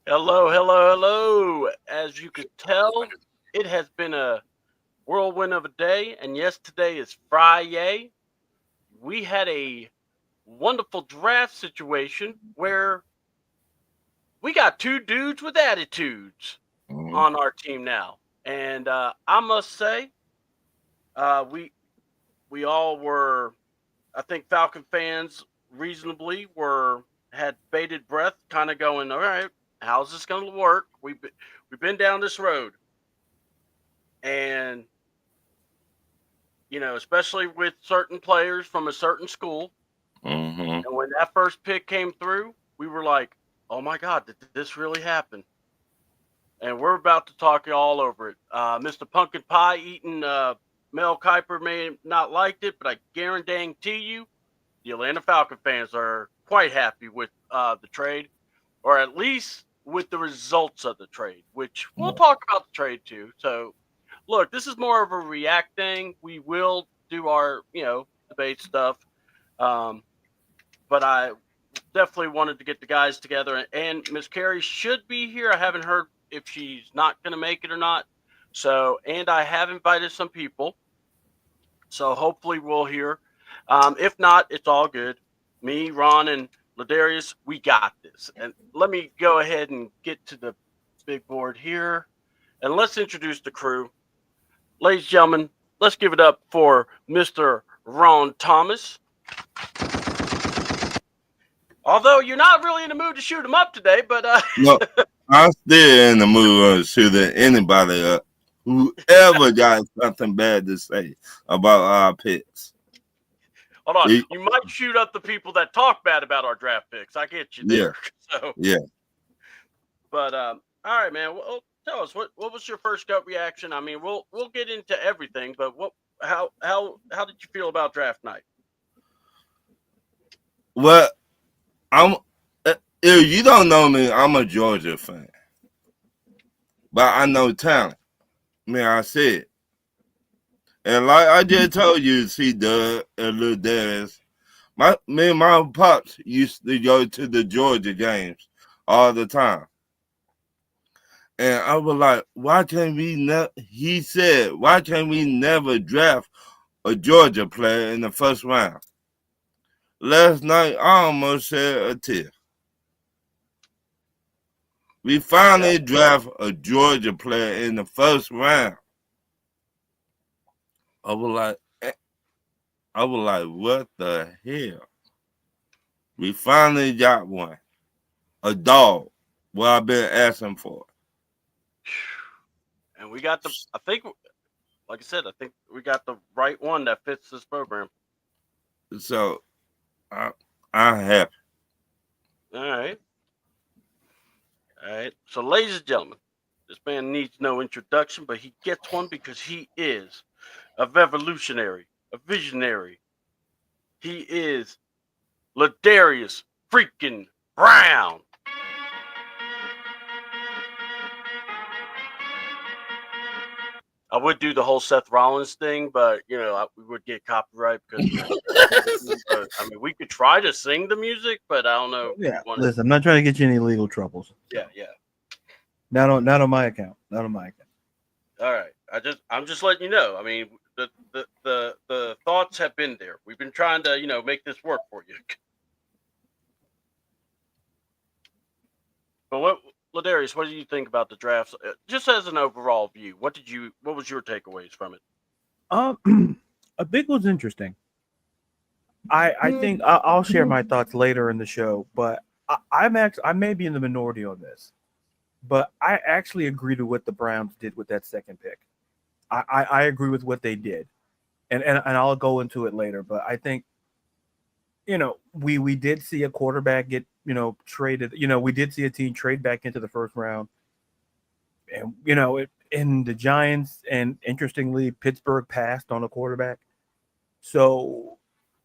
Hello, hello, hello. As you could tell, it has been a whirlwind of a day, and yes, today is Friday. We had a wonderful draft situation where we got two dudes with attitudes Mhm. on our team now, and I must say, we all were, I think, Falcon fans reasonably were had bated breath, kind of going, "All right, how's this going to work? We've been down this road." And especially with certain players from a certain school. Mhm. And when that first pick came through, we were like, "Oh my God, did this really happen?" And we're about to talk all over it. Mr. Pumpkin Pie eating Mel Kiper may not liked it, but I guarantee you, the Atlanta Falcon fans are quite happy with the trade, or at least with the results of the trade. Which we'll Yeah. talk about the trade too. So look, this is more of a react thing. We will do our, debate stuff. Um, but I definitely wanted to get the guys together. And Miss Carrie should be here. I haven't heard if she's not going to make it or not. So, and I have invited some people. So hopefully we'll hear. If not, it's all good. Me, Ron, and Ladarius, we got this. And let me go ahead and get to the big board here. And let's introduce the crew. Ladies and gentlemen, let's give it up for Mr. Ron Thomas. Although you're not really in the mood to shoot him up today, but No, I'm still in the mood of shooting anybody up. Whoever got something bad to say about our picks. hold on. We, You might shoot up the people that talk bad about our draft picks. I get you yeah, there. So, yeah. but all right, man. Well, tell us what was your first gut reaction? I mean, we'll get into everything, but how did you feel about draft night? Well, I'm. If you don't know me, I'm a Georgia fan, but I know talent. Man, I said, and like I just told you, see, Doug and Lil Darius, me and my pops used to go to the Georgia games all the time. And I was like, why can't we he said, why can't we never draft a Georgia player in the first round? Last night I almost shed a tear. We Yeah, finally draft a Georgia player in the first round. I was like I was like, what the hell? We finally got one. A dog. What I've been asking for. and we got the. I think, like I said, I think we got the right one that fits this program. So I I happy. All right, all right. So, ladies and gentlemen, this man needs no introduction, but he gets one because he is a revolutionary, a visionary. He is Ladarius freaking Brown. I would do the whole Seth Rollins thing, but we would get copyright because that's music. But I mean, we could try to sing the music, but I don't know if Yeah, we'd want to. listen, I'm not trying to get you any legal troubles. Yeah, yeah. Not on my account. Not on my account. All right. I'm just letting you know. I mean, the thoughts have been there. We've been trying to make this work for you. But Ladarius, what do you think about the drafts? Just as an overall view, what was your takeaways from it? A big was interesting. I think I'll share my thoughts later in the show, but I may be in the minority on this, but I actually agree to what the Browns did with that second pick. I agree with what they did, and I'll go into it later. But I think we did see a quarterback get traded. We did see a team trade back into the first round, and in the Giants, and interestingly, Pittsburgh passed on a quarterback. So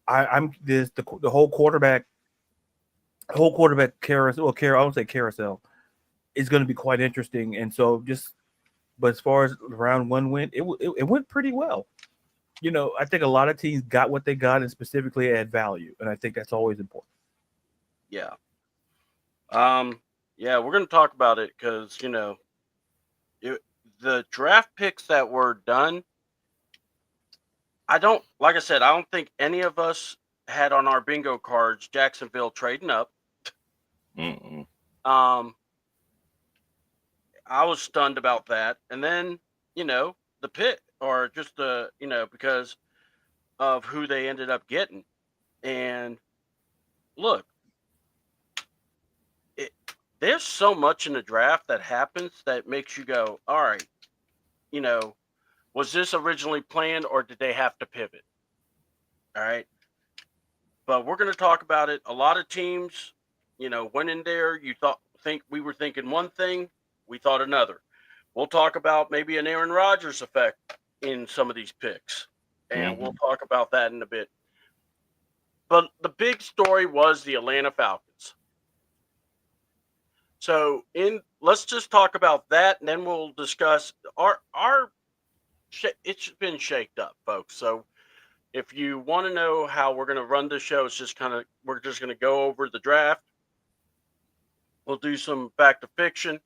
I'm this the whole quarterback carousel. Well, I won't say carousel is going to be quite interesting. And so just, but as far as round one went, it went pretty well. I think a lot of teams got what they got and specifically add value, and I think that's always important. Yeah. Um. Yeah, we're going to talk about it because, the draft picks that were done, like I said, I don't think any of us had on our bingo cards Jacksonville trading up. Mm-mm. Um, I was stunned about that. And then, the pick, or just because of who they ended up getting. And look, it, there's so much in the draft that happens that makes you go, all right, you know, was this originally planned or did they have to pivot? All right. But we're going to talk about it. A lot of teams, went in there. Think we were thinking one thing, we thought another. We'll talk about maybe an Aaron Rodgers effect in some of these picks, and we'll talk about that in a bit. But the big story was the Atlanta Falcons. So let's just talk about that, and then we'll discuss our. It's been shaked up, folks. So if you want to know how we're going to run this show, we're just going to go over the draft. We'll do some fact or fiction,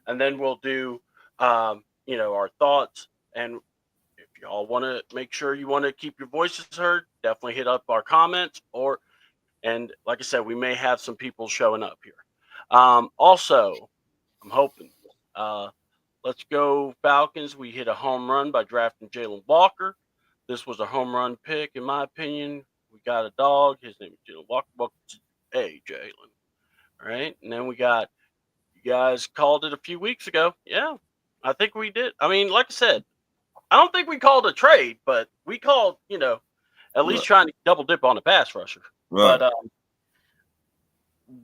and then we'll do, our thoughts. And if y'all want to make sure you want to keep your voices heard, definitely hit up our comments. And like I said, we may have some people showing up here. Also, I'm hoping. Let's go Falcons. We hit a home run by drafting Jalen Walker. This was a home run pick, in my opinion. We got a dog. His name is Jalen Walker. Welcome to Jalen. All right. And then you guys called it a few weeks ago. Yeah, I think we did. I mean, like I said, I don't think we called a trade, but we called, at least trying to double dip on a pass rusher. Right. But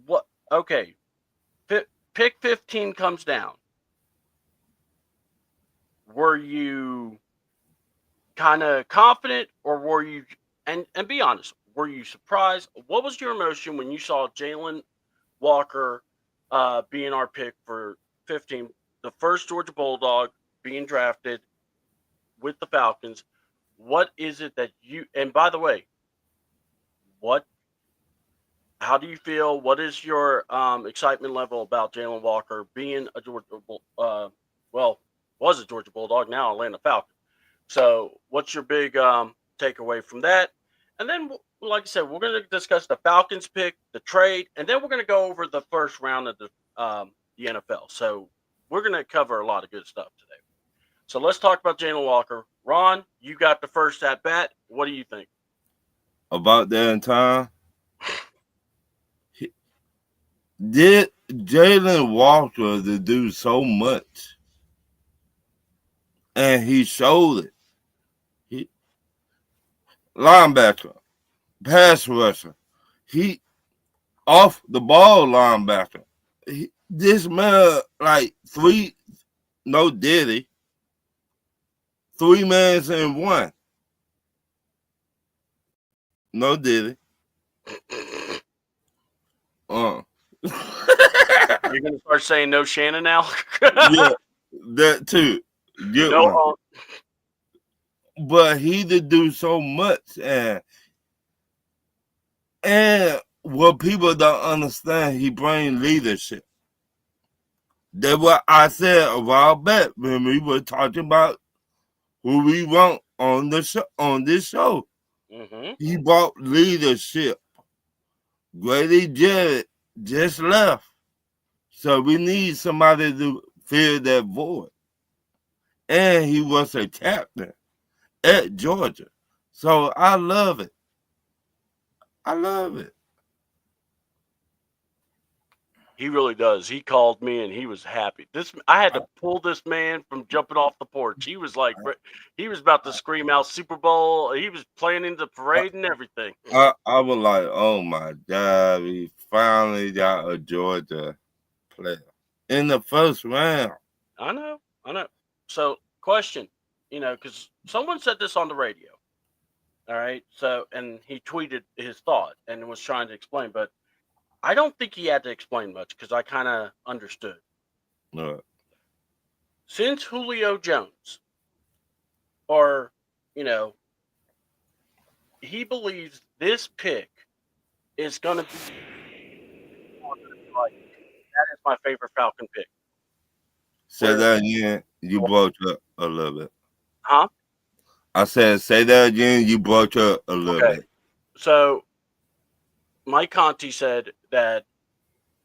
what? Okay. Pick 15 comes down. Were you kind of confident, or were you, and be honest, were you surprised? What was your emotion when you saw Jalen Walker being our pick for 15, the first Georgia Bulldog being drafted with the Falcons? What is it that and by the way, how do you feel? What is your excitement level about Jalen Walker being a was a Georgia Bulldog, now Atlanta Falcon? So what's your big takeaway from that? And then, like I said, we're going to discuss the Falcons pick, the trade, and then we're going to go over the first round of the NFL. So we're going to cover a lot of good stuff today. So let's talk about Jalen Walker. Ron, you got the first at bat. What do you think? About that time, did Jalen Walker to do so much, and he showed it. He linebacker, pass rusher, he off the ball linebacker. This man like three, no diddy, 3 mans in one. No diddy. You're going to start saying no Shannon now? Yeah, that too. Get no, one. But he did do so much, and what people don't understand, he brings leadership. That's what I said a while back when we were talking about who we want on the show, on this show. Mm-hmm. He brought leadership. Grady Jarrett just left, so we need somebody to fill that void. And he was a captain at Georgia, so I love it. I love it. He really does. He called me and he was happy. I had to pull this man from jumping off the porch. He was like, he was about to scream out Super Bowl. He was planning the parade and everything. I was like, oh my God, we finally got a Georgia player in the first round. I know. So, question, because someone said this on the radio. All right. So, and he tweeted his thought and was trying to explain, but I don't think he had to explain much because I kind of understood. Since Julio Jones, or, he believes this pick is going to be like, that is That's my favorite Falcon pick. Say that again. You broke up a little bit. Huh? I said, say that again. You broke up a little bit. So Mike Conti said that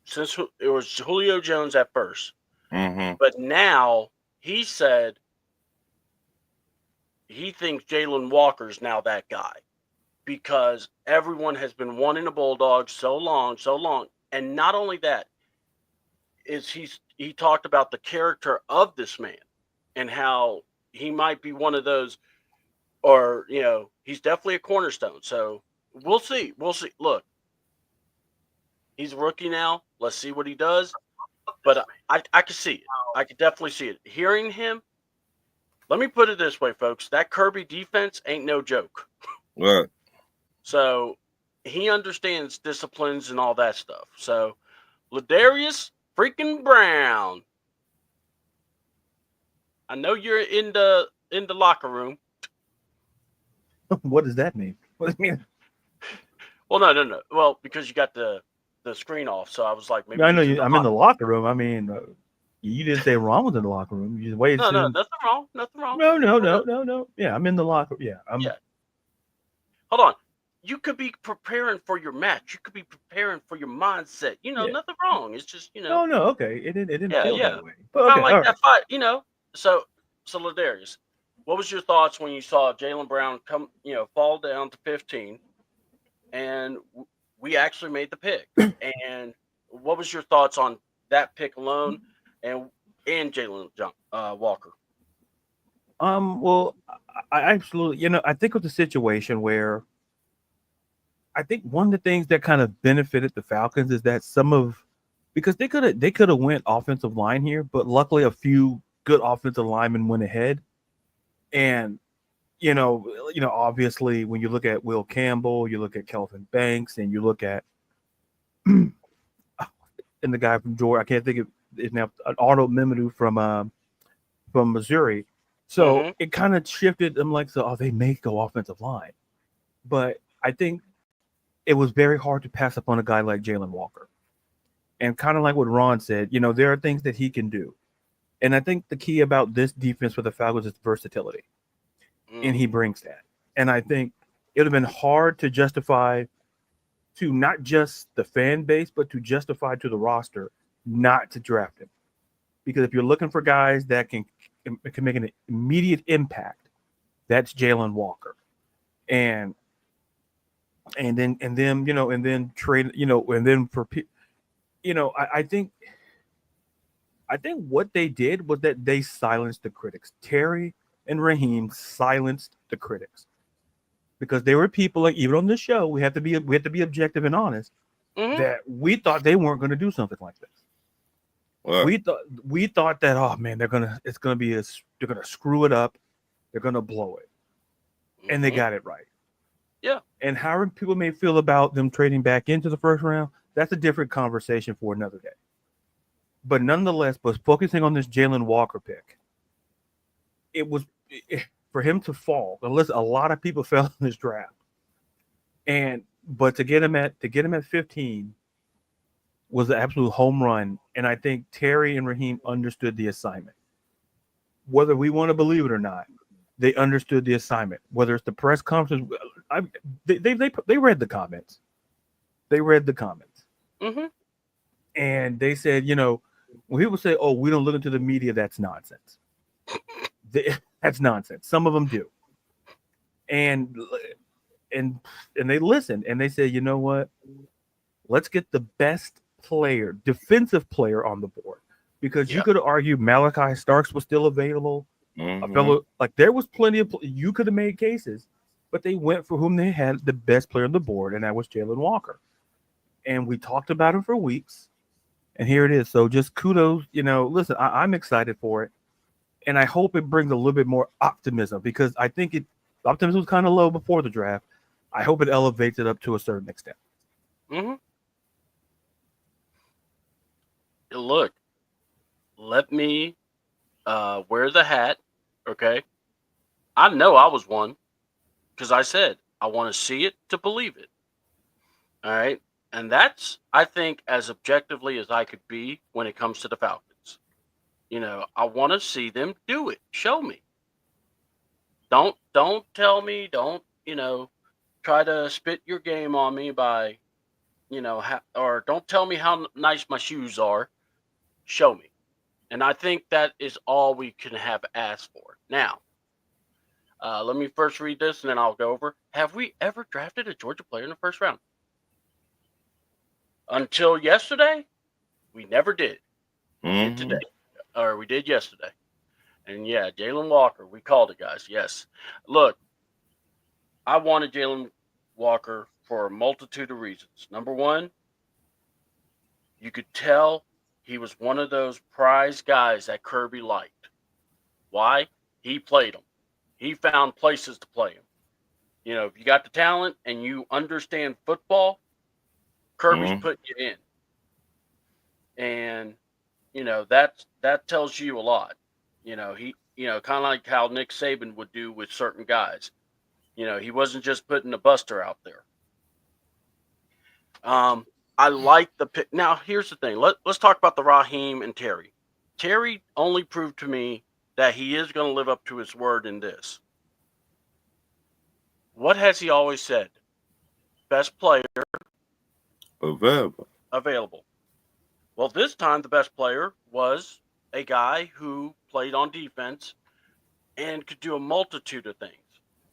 since it was Julio Jones at first, but now he said he thinks Jalen Walker's now that guy because everyone has been wanting a Bulldog so long. And not only that, he talked about the character of this man and how he might be one of those, or, he's definitely a cornerstone. So we'll see. Look, he's a rookie now. Let's see what he does. But I can see it. I can definitely see it. Hearing him, let me put it this way, folks. That Kirby defense ain't no joke. Right. So he understands disciplines and all that stuff. So Ladarius freaking Brown. I know you're in the locker room. What does that mean? What does it mean? Well, no. Well, because you got the screen off, so I was like, maybe. I know you. I'm in the locker room. I mean, you didn't say Ron was in the locker room. You just waited. No, nothing wrong. Nothing wrong. No. Yeah, I'm in the locker. Yeah, Yeah. Hold on. You could be preparing for your match. You could be preparing for your mindset. Nothing wrong. It's just, No, okay. It didn't feel that way. But okay, like that fight, So Ladarius, what was your thoughts when you saw Jalen Brown come, fall down to 15, and we actually made the pick? And what was your thoughts on that pick alone, and Jalen Walker? Well, I absolutely, I think of the situation where I think one of the things that kind of benefited the Falcons is that because they could have went offensive line here, but luckily a few good offensive linemen went ahead. And obviously when you look at Will Campbell, you look at Kelvin Banks, and you look at and the guy from Georgia, I can't think of his name, Arnold Memadu from Missouri. So it kind of shifted them, like, they may go offensive line. But I think it was very hard to pass up on a guy like Jalen Walker. And kind of like what Ron said, there are things that he can do. And I think the key about this defense for the Falcons is versatility. And he brings that. And I think it would have been hard to justify to not just the fan base, but to justify to the roster not to draft him. Because if you're looking for guys that can make an immediate impact, that's Jalen Walker. And then trade, and then for I think what they did was that they silenced the critics. Terry and Raheem silenced the critics because there were people, like, even on this show, we have to be objective and honest, that we thought they weren't going to do something like this. Well, we thought that, oh man, they're gonna screw it up, they're gonna blow it, and they got it right. Yeah. And however people may feel about them trading back into the first round, that's a different conversation for another day. But nonetheless, focusing on this Jalen Walker pick, for him to fall, unless a lot of people fell in this draft, but to get him at 15 was an absolute home run. And I think Terry and Raheem understood the assignment. Whether we want to believe it or not, they understood the assignment. Whether it's the press conference, they read the comments. And they said, when people say, "Oh, we don't look into the media," that's nonsense. That's nonsense. Some of them do. And they listened, and they said, you know what? Let's get the best defensive player on the board, because you could argue Malachi Starks was still available. A fellow, like, there was plenty of, you could have made cases, but they went for whom they had the best player on the board, and that was Jalen Walker. And we talked about him for weeks, and here it is. So just kudos, listen, I'm excited for it, and I hope it brings a little bit more optimism, because I think optimism was kind of low before the draft. I hope it elevates it up to a certain extent. Look, let me wear the hat, okay? I know I was one, because I said I want to see it to believe it. All right? And that's, I think, as objectively as I could be when it comes to the Falcons. I want to see them do it. Show me. Don't tell me. Don't try to spit your game on me by or don't tell me how nice my shoes are. Show me. And I think that is all we can have asked for. Now, let me first read this and then I'll go over. Have we ever drafted a Georgia player in the first round? Until yesterday, we never did. We did today, or we did yesterday. And yeah, Jalen Walker, we called it, guys. Yes. Look, I wanted Jalen Walker for a multitude of reasons. Number one, you could tell he was one of those prize guys that Kirby liked. Why? He played them. He found places to play him. If you got the talent and you understand football, Kirby's putting you in. And, that tells you a lot. He kind of like how Nick Saban would do with certain guys. He wasn't just putting a buster out there. I like the pick. Now, here's the thing. Let's talk about the Raheem and Terry. Terry only proved to me that he is going to live up to his word in this. What has he always said? Best player available. Well, this time the best player was a guy who played on defense and could do a multitude of things.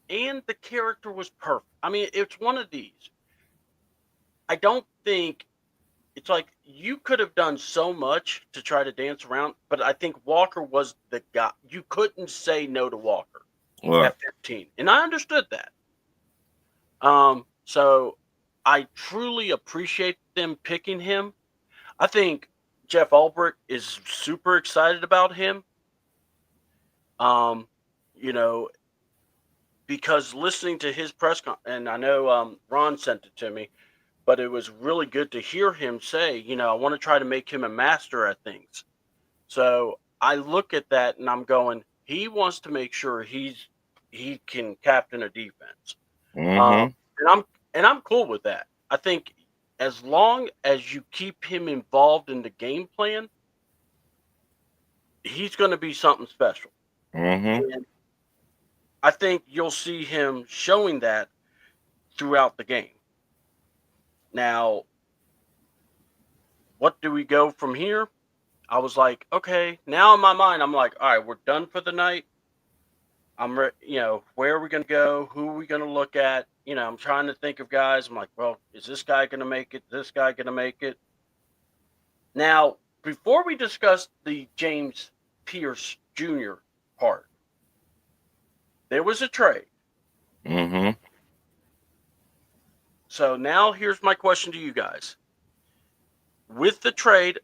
And the character was perfect. I mean, it's one of these. I don't think it's like you could have done so much to try to dance around, but I think Walker was the guy. You couldn't say no to Walker at 15. And I understood that. So I truly appreciate them picking him. I think Jeff Ulbrich is super excited about him. Because listening to his press conference, and I know Ron sent it to me, but it was really good to hear him say, I want to try to make him a master at things. So I look at that and I'm going, he wants to make sure he can captain a defense. And I'm cool with that. I think as long as you keep him involved in the game plan, he's going to be something special. And I think you'll see him showing that throughout the game. Now, what do we go from here? I was like, okay, now in my mind, I'm like, all right, we're done for the night. Where are we going to go? Who are we going to look at? I'm trying to think of guys. I'm like, well, is this guy going to make it? This guy going to make it? Now, before we discuss the James Pierce Jr. part, there was a trade. So now here's my question to you guys. With the trade,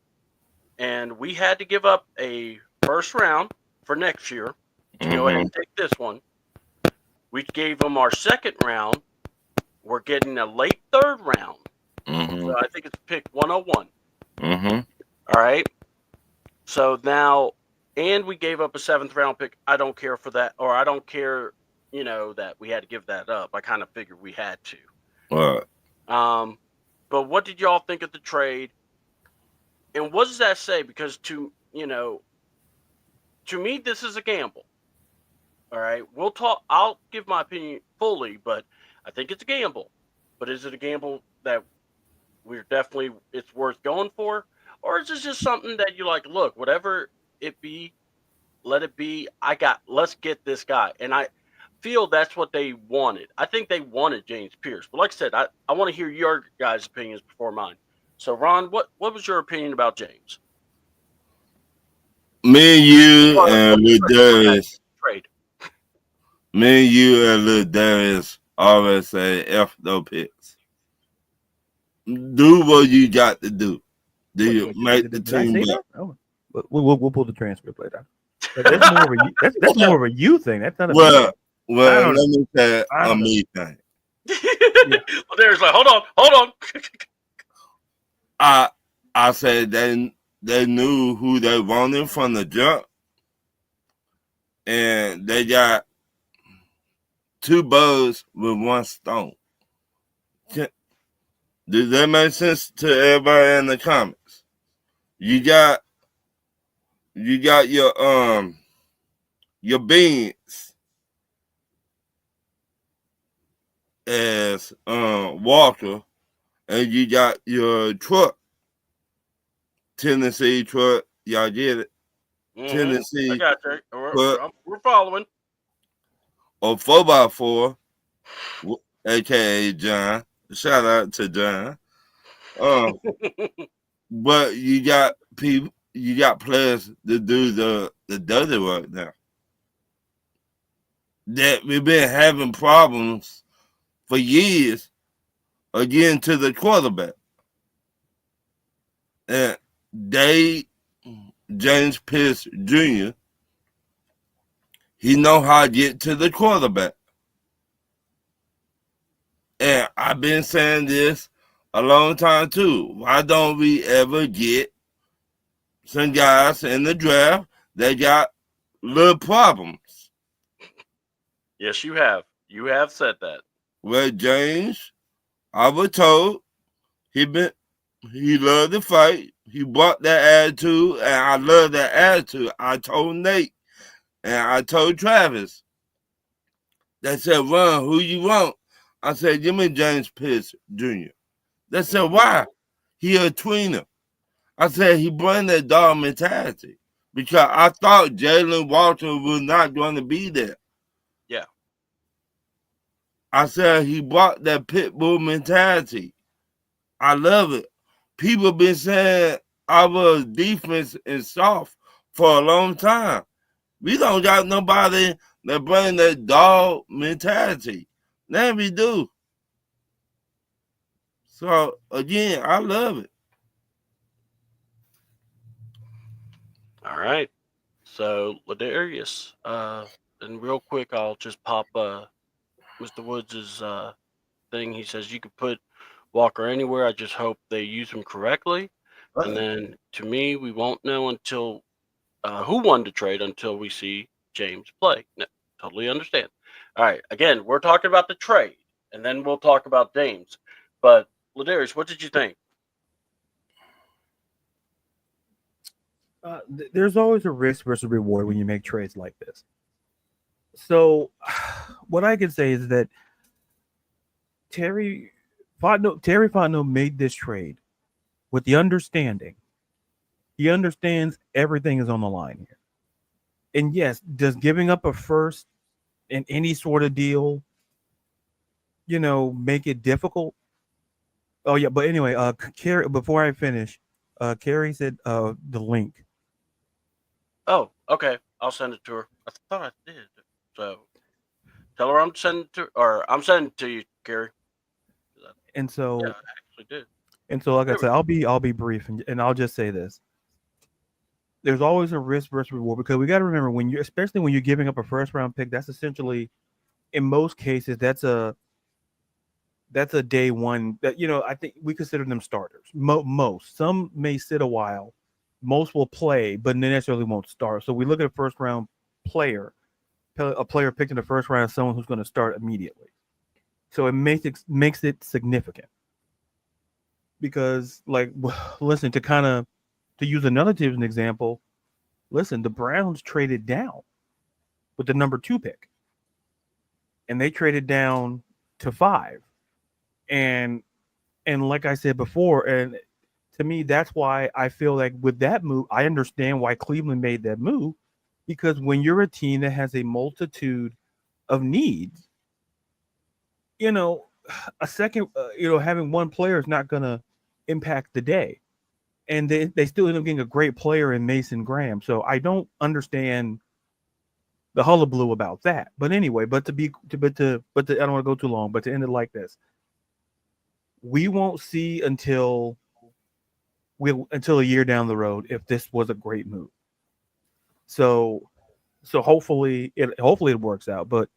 and we had to give up a first round for next year to go ahead and take this one. We gave them our second round. We're getting a late third round. So I think it's pick 101. All right. So now, and we gave up a seventh round pick. I don't care for that, or I don't care, that we had to give that up. I kind of figured we had to. But what did y'all think of the trade? And what does that say? Because to me, this is a gamble. All right, we'll talk. I'll give my opinion fully, but I think it's a gamble. But is it a gamble that it's worth going for? Or is it just something that you like, look, whatever it be, let it be. Let's get this guy. And I feel that's what they wanted. I think they wanted James Pierce. But like I said, I want to hear your guys' opinions before mine. So, Ron, what was your opinion about James? Me and you and Lil Darius. Trade. Me and you and Lil Darius always say F no picks. Do what you got to do. Do you make the team up? Oh, we'll pull the transcript later. That's more of a that's more of a you thing. That's not a well, let me say a me thing. Well, there's like, hold on. I said they knew who they wanted from the jump, and they got two birds with one stone. Does that make sense to everybody in the comments? You got your beans as Walker, and you got your truck, Tennessee truck. Y'all get it? I Tennessee got you. truck We're following. or 4x4, aka John. Shout out to John. But you got people, you got players that do the dirty work now. That we've been having problems for years again to the quarterback. And James Pierce Jr., he know how to get to the quarterback. And I've been saying this a long time too. Why don't we ever get some guys in the draft that got little problems? Yes, you have. You have said that. Well, James, I was told he loved to fight. He brought that attitude, and I love that attitude. I told Nate and I told Travis. They said, "Ron, who you want?" I said, "Give me James Pierce Jr." They said, "Why?" He a tweener. I said, he bring that dog mentality because I thought Jalen Walter was not going to be there. Yeah. I said, he brought that pit bull mentality. I love it. People been saying our defense is soft for a long time. We don't got nobody that bring that dog mentality. Now we do. So again, I love it. All right. So Ladarius, and real quick, I'll just pop Mr. Woods' thing. He says you could put Walker anywhere. I just hope they use him correctly. And then to me, we won't know until who won the trade until we see James play. No, totally understand. All right. Again, we're talking about the trade, and then we'll talk about James. But Ladarius, what did you think? There's always a risk versus reward when you make trades like this. So, what I can say is that Terry Fontenot made this trade with the understanding he understands everything is on the line here. And yes, does giving up a first in any sort of deal, make it difficult? Oh yeah, but anyway, Carrie, before I finish, Carrie said the link. Oh, okay. I'll send it to her. I thought I did. So tell her I'm sending it to, or I'm sending it to you, Carrie. And so, Yeah, I actually did. and so, like I said, I'll be brief, and I'll just say this: there's always a risk versus reward because we got to remember especially when you're giving up a first round pick, that's essentially, in most cases, that's a day one that I think we consider them starters. Most, some may sit a while, most will play, but they necessarily won't start. So we look at a first round player, a player picked in the first round, someone who's going to start immediately. So it makes it significant because, like, listen, to use another team as an example, listen, the Browns traded down with the number 2 pick, and they traded down to 5. And like I said before, and to me, that's why I feel like with that move, I understand why Cleveland made that move, because when you're a team that has a multitude of needs, a second, having one player is not going to impact the day. And they still end up getting a great player in Mason Graham. So I don't understand the hullabaloo about that. But anyway, I don't want to go too long, but to end it like this, we won't see until a year down the road if this was a great move. So hopefully it works out. But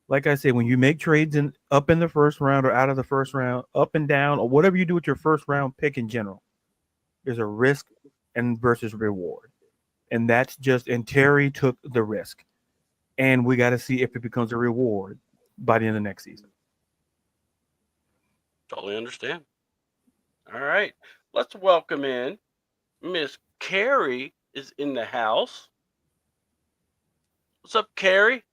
like I said, when you make trades up in the first round or out of the first round, up and down, or whatever you do with your first round pick in general, there's a risk and versus reward. And and Terry took the risk. And we got to see if it becomes a reward by the end of next season. Totally understand. All right. Let's welcome in Miss Carrie is in the house. What's up, Carrie?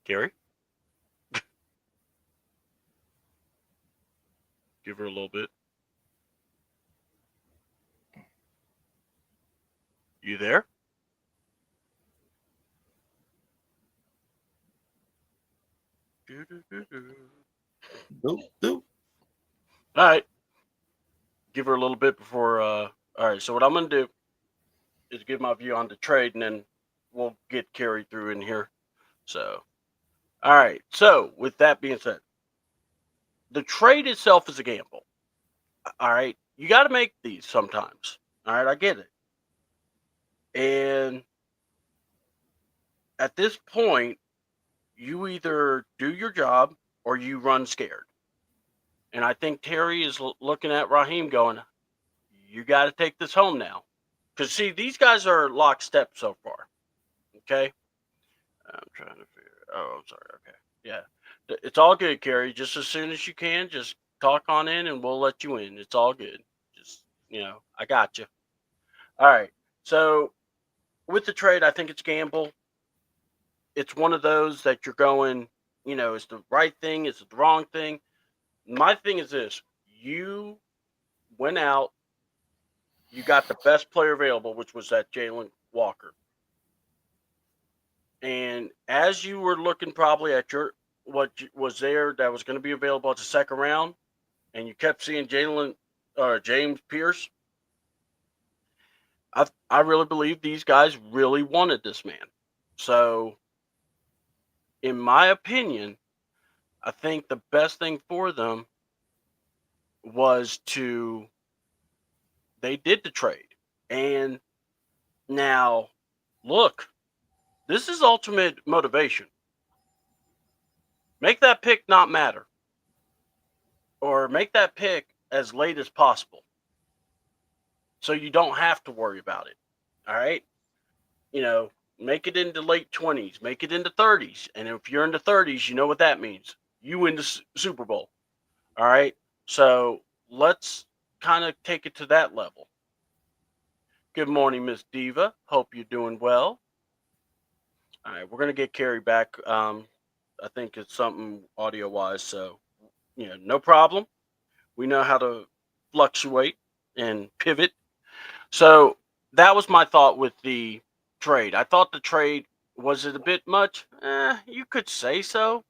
Carrie? Give her a little bit. You there? Doop, doop. All right. Give her a little bit before. All right. So what I'm gonna do is give my view on the trade, and then we'll get Carrie through in here. So, all right. So with that being said, the trade itself is a gamble. All right. You got to make these sometimes. All right. I get it. And at this point, you either do your job or you run scared. And I think Terry is looking at Raheem going, you got to take this home now. Because, see, these guys are lockstep so far. Okay? I'm trying to figure. Oh, I'm sorry. Okay. Yeah. It's all good, Carrie. Just as soon as you can, just talk on in and we'll let you in. It's all good. Just, I got you. All right. So, with the trade, I think it's gamble. It's one of those that you're going, is the right thing? Is it the wrong thing? My thing is this. You went out. You got the best player available, which was that Jalen Walker. And as you were looking probably at what was there that was going to be available at the second round, and you kept seeing James Pierce, I really believe these guys really wanted this man. So, in my opinion, I think the best thing for them was they did the trade. And now, look, this is ultimate motivation. Make that pick not matter. Or make that pick as late as possible. So you don't have to worry about it. All right? Make it into late 20s, make it into 30s. And if you're in the 30s, you know what that means. You win the Super Bowl. All right? So let's kind of take it to that level. Good morning, Miss Diva. Hope you're doing well. All right, we're going to get Carrie back. I think it's something audio-wise, so, no problem. We know how to fluctuate and pivot. So that was my thought with the trade. I thought the trade, was it a bit much? You could say so.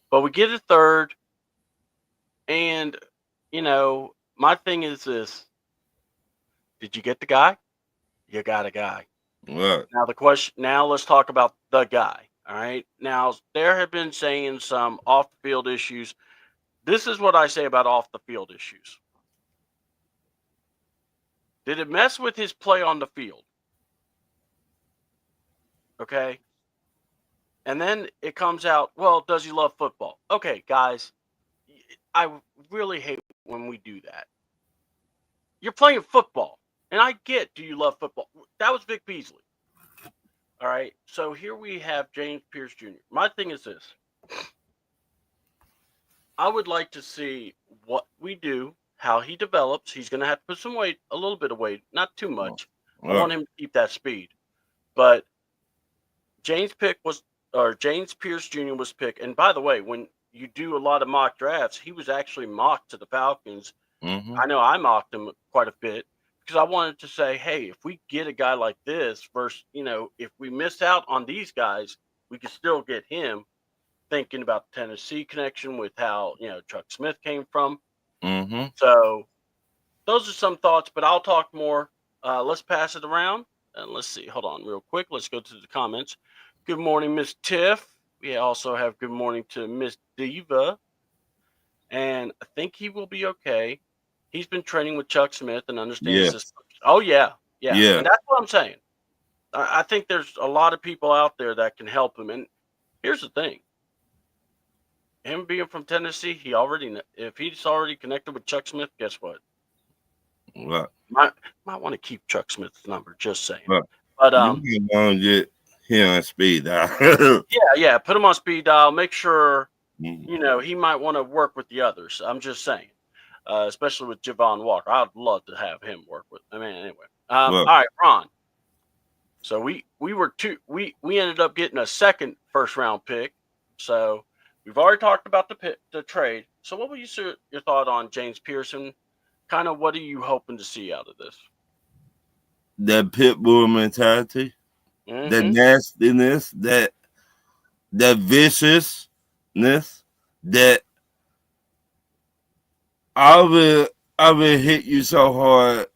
But we get a third. And, my thing is this. Did you get the guy? You got a guy. Right. Now let's talk about the guy. All right. Now, there have been saying some off the field issues. This is what I say about off the field issues. Did it mess with his play on the field? Okay. And then it comes out, well, does he love football? Okay, guys, I really hate when we do that. You're playing football. And I get, do you love football? That was Vic Beasley. All right. So here we have James Pierce Jr. My thing is this. I would like to see what we do, how he develops. He's going to have to put some weight, a little bit of weight, not too much. Right. I want him to keep that speed. But James Pierce Jr. was picked. And by the way, when you do a lot of mock drafts, he was actually mocked to the Falcons. Mm-hmm. I know I mocked him quite a bit because I wanted to say, hey, if we get a guy like this versus, if we miss out on these guys, we could still get him. Thinking about the Tennessee connection with how, Chuck Smith came from. Mm-hmm. So those are some thoughts, but I'll talk more. Let's pass it around. And let's see. Hold on real quick. Let's go to the comments. Good morning, Miss Tiff. We also have good morning to Miss Diva. And I think he will be okay. He's been training with Chuck Smith and understands this. Oh, yeah. And that's what I'm saying. I think there's a lot of people out there that can help him. And here's the thing. Him being from Tennessee, if he's already connected with Chuck Smith, guess what? Right. Might want to keep Chuck Smith's number, just saying. Right. But you want to get him on speed dial. yeah, put him on speed dial. Make sure you know, he might want to work with the others. I'm just saying, especially with Javon Walker. I'd love to have him work with. I mean, anyway. All Well, right, Ron. So we ended up getting a second first round pick. So we've already talked about the trade. So what was your thought on James Pearson? Kind of what are you hoping to see out of this? that pit bull mentality, that Mm-hmm. nastiness, that viciousness, that I will hit you so hard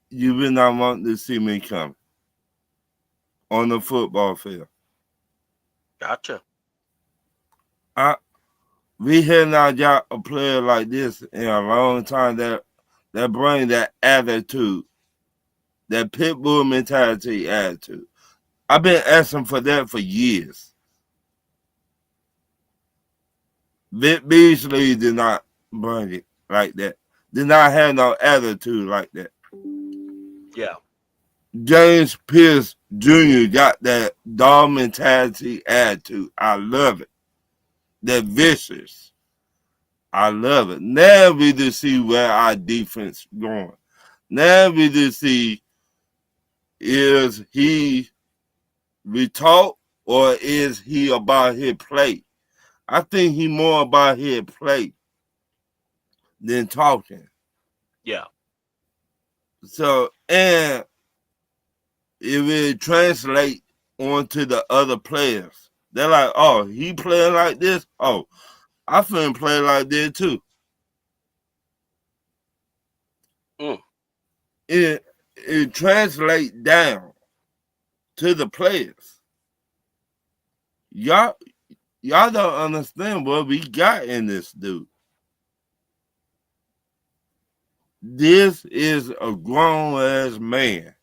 you will not want to see me come on the football field. Gotcha. We have not got a player like this in a long time that bring that attitude, that pit bull mentality attitude. I've been asking for that for years. Vic Beasley did not bring it like that. Did not have no attitude like that. Yeah. James Pierce Jr. got that dog mentality attitude. I love it. That vicious. I love it. Now we just see where our defense going. Now we just see is he retaught or is he about his play? I think he more about his play than talking. Yeah. So, and it will translate onto the other players. They're like, oh, he playing like this? Oh, I finna play like this too. Mm. It translates down to the players. Y'all don't understand what we got in this dude. This is a grown ass man.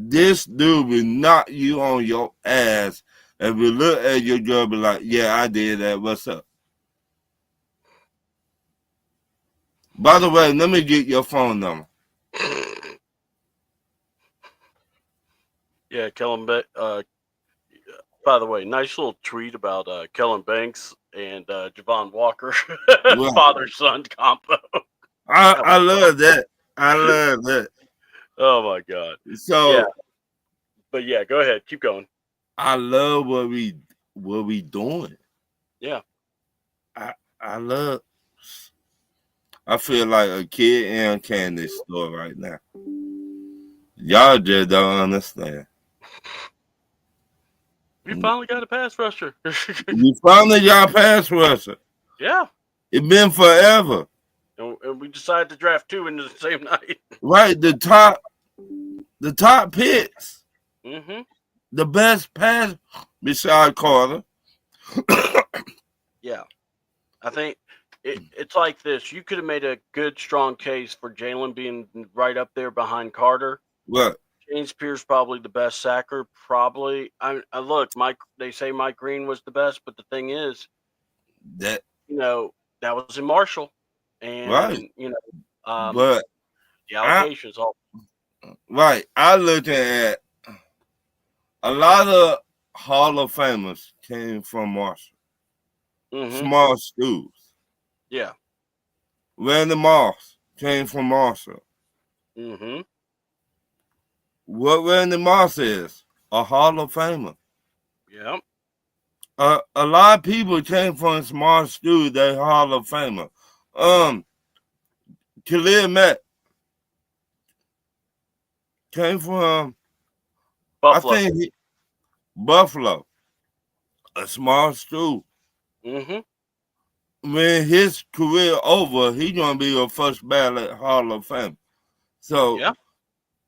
This dude will knock you on your ass and will look at your girl and be like, yeah, I did that. What's up? By the way, let me get your phone number. Yeah, Kellen. By the way, nice little tweet about Kellen Banks and Javon Walker, Well, father-son combo. I love that. I love that. Oh my god. So Yeah. But yeah, go ahead. Keep going. I love what we doing. Yeah. I feel like a kid in a candy store right now. Y'all just don't understand. We finally got a pass rusher. We finally got pass rusher. Yeah. It's been forever. And we decided to draft two into the same night. Right, the top picks. Mm-hmm. The best pass beside Carter. Yeah. I think it's like this. You could have made a good, strong case for Jalen being right up there behind Carter. What? James Pierce probably the best sacker. Probably. I look, they say Mike Green was the best, but the thing is, That that was in Marshall, and right. But the allocations all right. I look at a lot of Hall of Famers came from Marshall. Small schools. Yeah. Randy Moss came from Marshall. Mm-hmm. What Randy Moss is? A Hall of Famer. Yeah. A lot of people came from small schools. They Hall of Famer. Khalil Mack came from Buffalo. I think Buffalo, a small school. Mm-hmm. When his career over, he's gonna be a first ballot Hall of Fame. So yeah.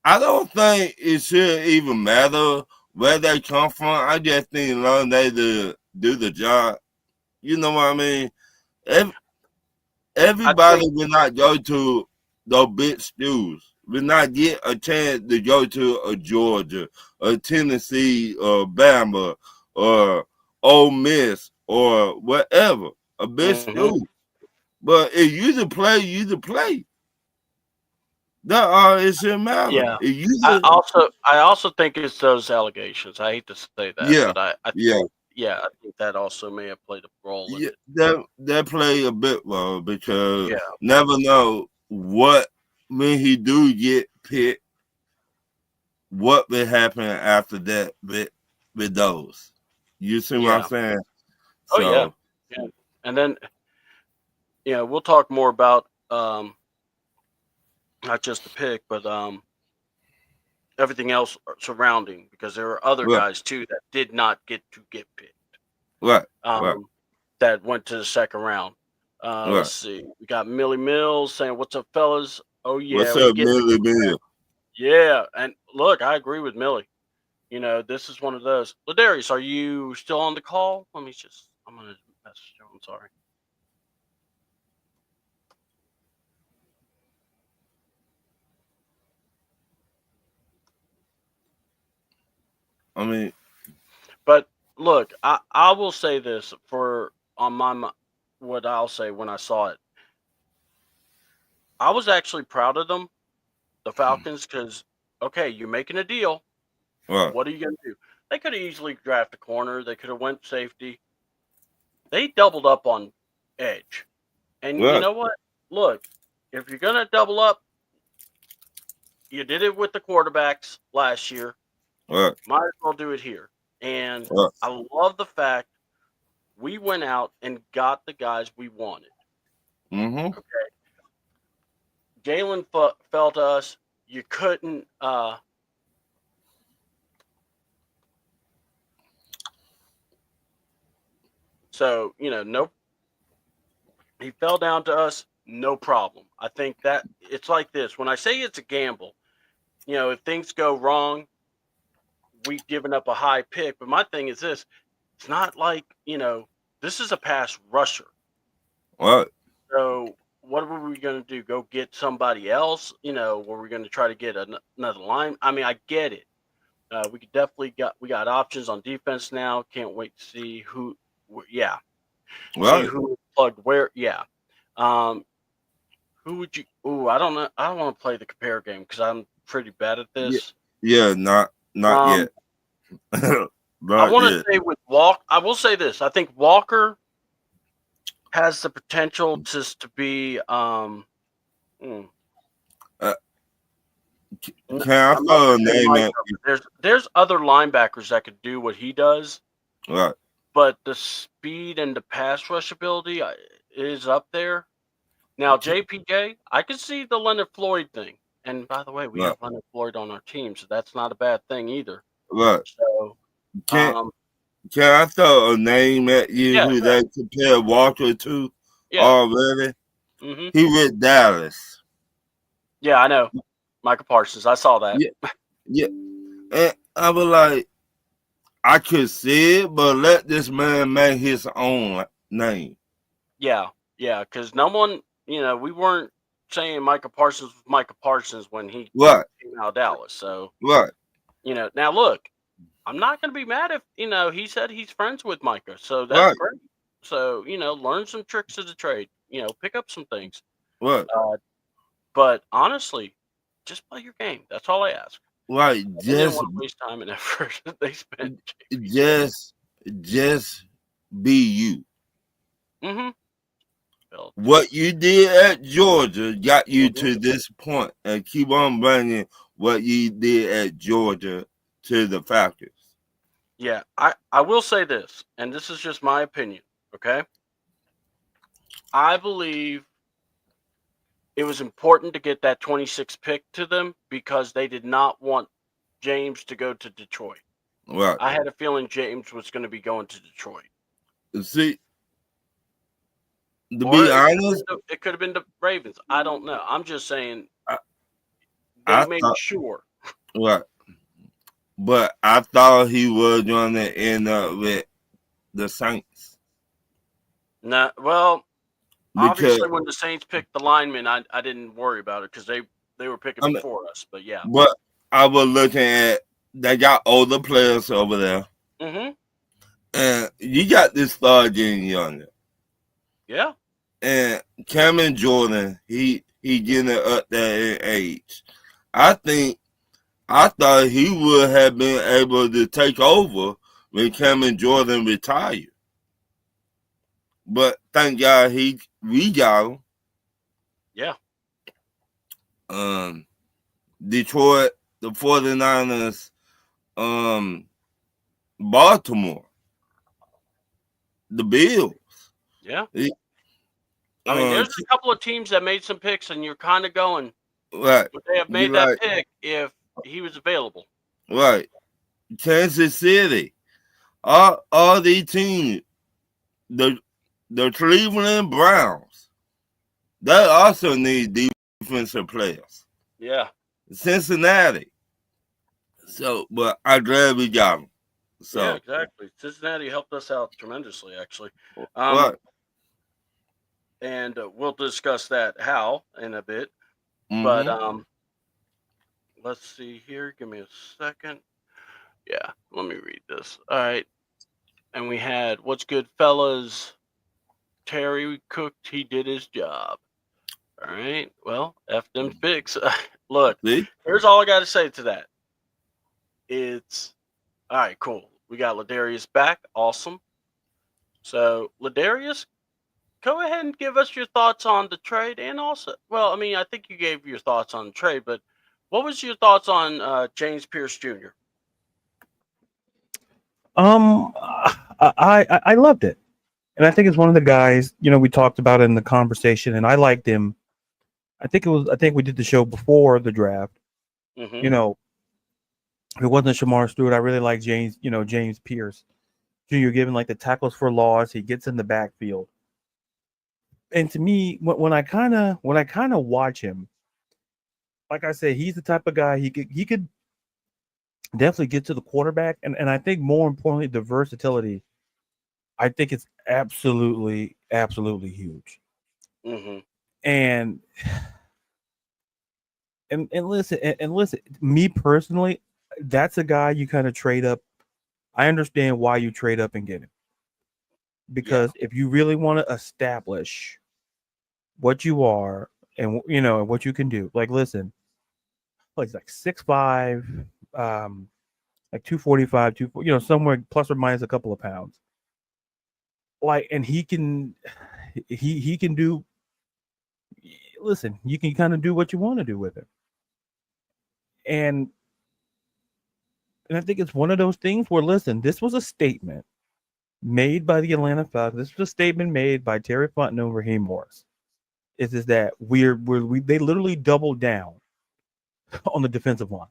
I don't think it should even matter where they come from. I just think long they do the job. You know what I mean? Everybody will not go to those big schools. Will not get a chance to go to a Georgia, or Tennessee, or Bama, or Ole Miss, or whatever. A big school. But if you to play, you to play. That it shouldn't matter. Yeah. If you I also think it's those allegations. I hate to say that, Yeah. but I Yeah. I think that also may have played a role in Yeah, it. that play a bit role because Yeah, never know what when he do get picked, what will happen after that with those. You see what I'm yeah. saying? Oh yeah, So yeah. And then we'll talk more about not just the pick, but everything else surrounding, because there are other right, guys too that did not get picked. right, right, Um, that went to the second round. Let's right. see. We got Millie Mills saying, "What's up, fellas? Oh What's yeah, we up, get Millie Bill? yeah." And look, I agree with Millie. This is one of those. Ladarius, are you still on the call? I'm gonna message you. I'm sorry. I mean, But look, I will say this for on what I'll say when I saw it. I was actually proud of them, the Falcons, because okay, you're making a deal. right, What are you gonna do? They could have easily drafted a corner. They could have went safety. They doubled up on edge, and you right, know what? Look, if you're gonna double up, you did it with the quarterbacks last year. right, Might as well do it here. And right. I love the fact we went out and got the guys we wanted. Mm-hmm. Okay, Jalen fell to us. You couldn't. So no, he fell down to us. No problem. I think that it's like this. When I say it's a gamble, if things go wrong, we've given up a high pick. But my thing is this: it's not like this is a pass rusher. Right, So what were we going to do? Go get somebody else? Were we going to try to get another line? I mean, I get it. We could definitely we got options on defense now. Can't wait to see who. Yeah, see right. who plugged where. Yeah. Um, who would you? Ooh, I don't know. I don't want to play the compare game because I'm pretty bad at Yeah, this. yeah. Not Um, yet. I Not want to yet. say with Walk. I will say this. I think Walker has the potential to be. Hmm, Uh, n- can I I'm not throw a gonna say name Micah, at you? but there's other linebackers that could do what he does, Right. but the speed and the pass rush ability is up there. Now JPJ, I can see the Leonard Floyd thing. And by the way, we Right. have Leonard Floyd on our team, so that's not a bad thing either. Right. So, Can um, Can I throw a name at you yeah, who yeah, they compare Walker to yeah. already? Hmm. He with Dallas. Yeah, I know. Michael Parsons. I saw that. Yeah, yeah. And I was like, I could see it, but let this man make his own name. Yeah, yeah. Because no one, we weren't saying Michael Parsons was Michael Parsons when he Right, came out of Dallas. So, right, now look, I'm not going to be mad if, he said he's friends with Micah. So that's right, great. So, learn some tricks of the trade, pick up some things. right, Uh, but honestly, just play your game. That's all I ask. right. They didn't want to waste time and effort they spent. Just, just be you. Mm-hmm. What you did at Georgia got you Mm-hmm. to this point, and keep on bringing what you did at Georgia to the Falcons. Yeah, I will say this, and this is just my opinion, okay? I believe it was important to get that 26 pick to them because they did not want James to go to Detroit. Right. I had a feeling James was going to be going to Detroit. See, to Or be honest, it could have been the Ravens. I don't know. I'm just saying I, they I made thought sure. right, but I thought he was going to end up with the Saints Nah, well, because obviously when the Saints picked the linemen, I didn't worry about it because they were picking I mean, before us. But yeah. but I was looking at they got older players over there, Mm-hmm. and you got this star getting younger, Yeah. and Cameron Jordan, he getting up there in age. I thought he would have been able to take over when Cameron Jordan retired. But thank God we got him. Yeah. Detroit, the 49ers, Baltimore, the Bills. Yeah. I mean, there's a couple of teams that made some picks, and you're kind of going, right. would they have made that pick if he was available? Right. Kansas City. All these teams, the Cleveland Browns, they also need defensive players. Yeah. Cincinnati. So, but I'm glad we got them. So, yeah, exactly. Cincinnati helped us out tremendously, actually. Right. And we'll discuss that how in a bit. Mm-hmm. But let's see here. Give me a second. Yeah, let me read this. All right. And we had what's good, fellas. Terry cooked. He did his job. All right. Well, F them picks. Look, here's all I got to say to that. It's all right. Cool. We got Ladarius back. Awesome. So, Ladarius, go ahead and give us your thoughts on the trade, and also, well, I mean, I think you gave your thoughts on the trade, but what was your thoughts on James Pierce Jr.? I loved it, and I think it's one of the guys we talked about in the conversation, and I liked him. I think we did the show before the draft. Mm-hmm. If it wasn't Shamar Stewart, I really like James Pierce Jr. Given like the tackles for loss, he gets in the backfield. And to me, when I kind of watch him, like I said, he's the type of guy he could definitely get to the quarterback, and I think more importantly, the versatility. I think it's absolutely huge. Mm-hmm. And listen, me personally, that's a guy you kind of trade up. I understand why you trade up and get him, because if you really want to establish what you are and what you can do, like listen, he's like 6'5", like 245, somewhere plus or minus a couple of pounds. Like, and he can do. Listen, you can kind of do what you want to do with him, and I think it's one of those things where, listen, this was a statement made by the Atlanta Falcons. This was a statement made by Terry Fontenot and Raheem Morris. Is that they literally doubled down on the defensive line.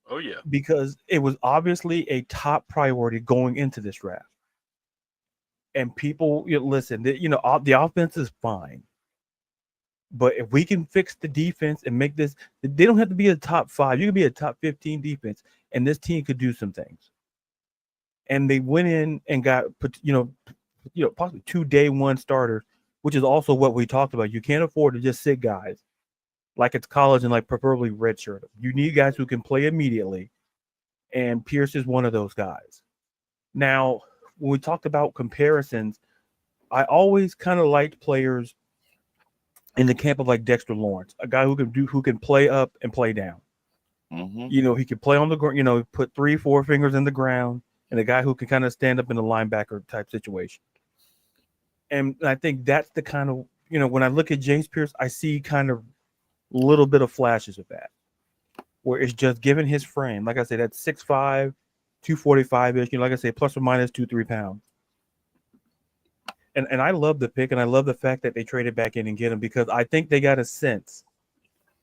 Oh yeah, because it was obviously a top priority going into this draft. And people, listen, the offense is fine, but if we can fix the defense and make this, they don't have to be a top 5. You can be a top 15 defense, and this team could do some things. And they went in and got, possibly 2 day one starters, which is also what we talked about. You can't afford to just sit guys like it's college and like preferably redshirt. You need guys who can play immediately, and Pierce is one of those guys. Now, when we talked about comparisons, I always kind of liked players in the camp of like Dexter Lawrence, a guy who can play up and play down. Mm-hmm. He could play on the ground, put 3-4 fingers in the ground, and a guy who can kind of stand up in a linebacker type situation. And I think that's the kind of, when I look at James Pierce, I see kind of a little bit of flashes of that, where it's just given his frame. Like I said, that's 6'5", 245-ish, like I say, plus or minus 2-3 pounds. And I love the pick, and I love the fact that they traded back in and get him, because I think they got a sense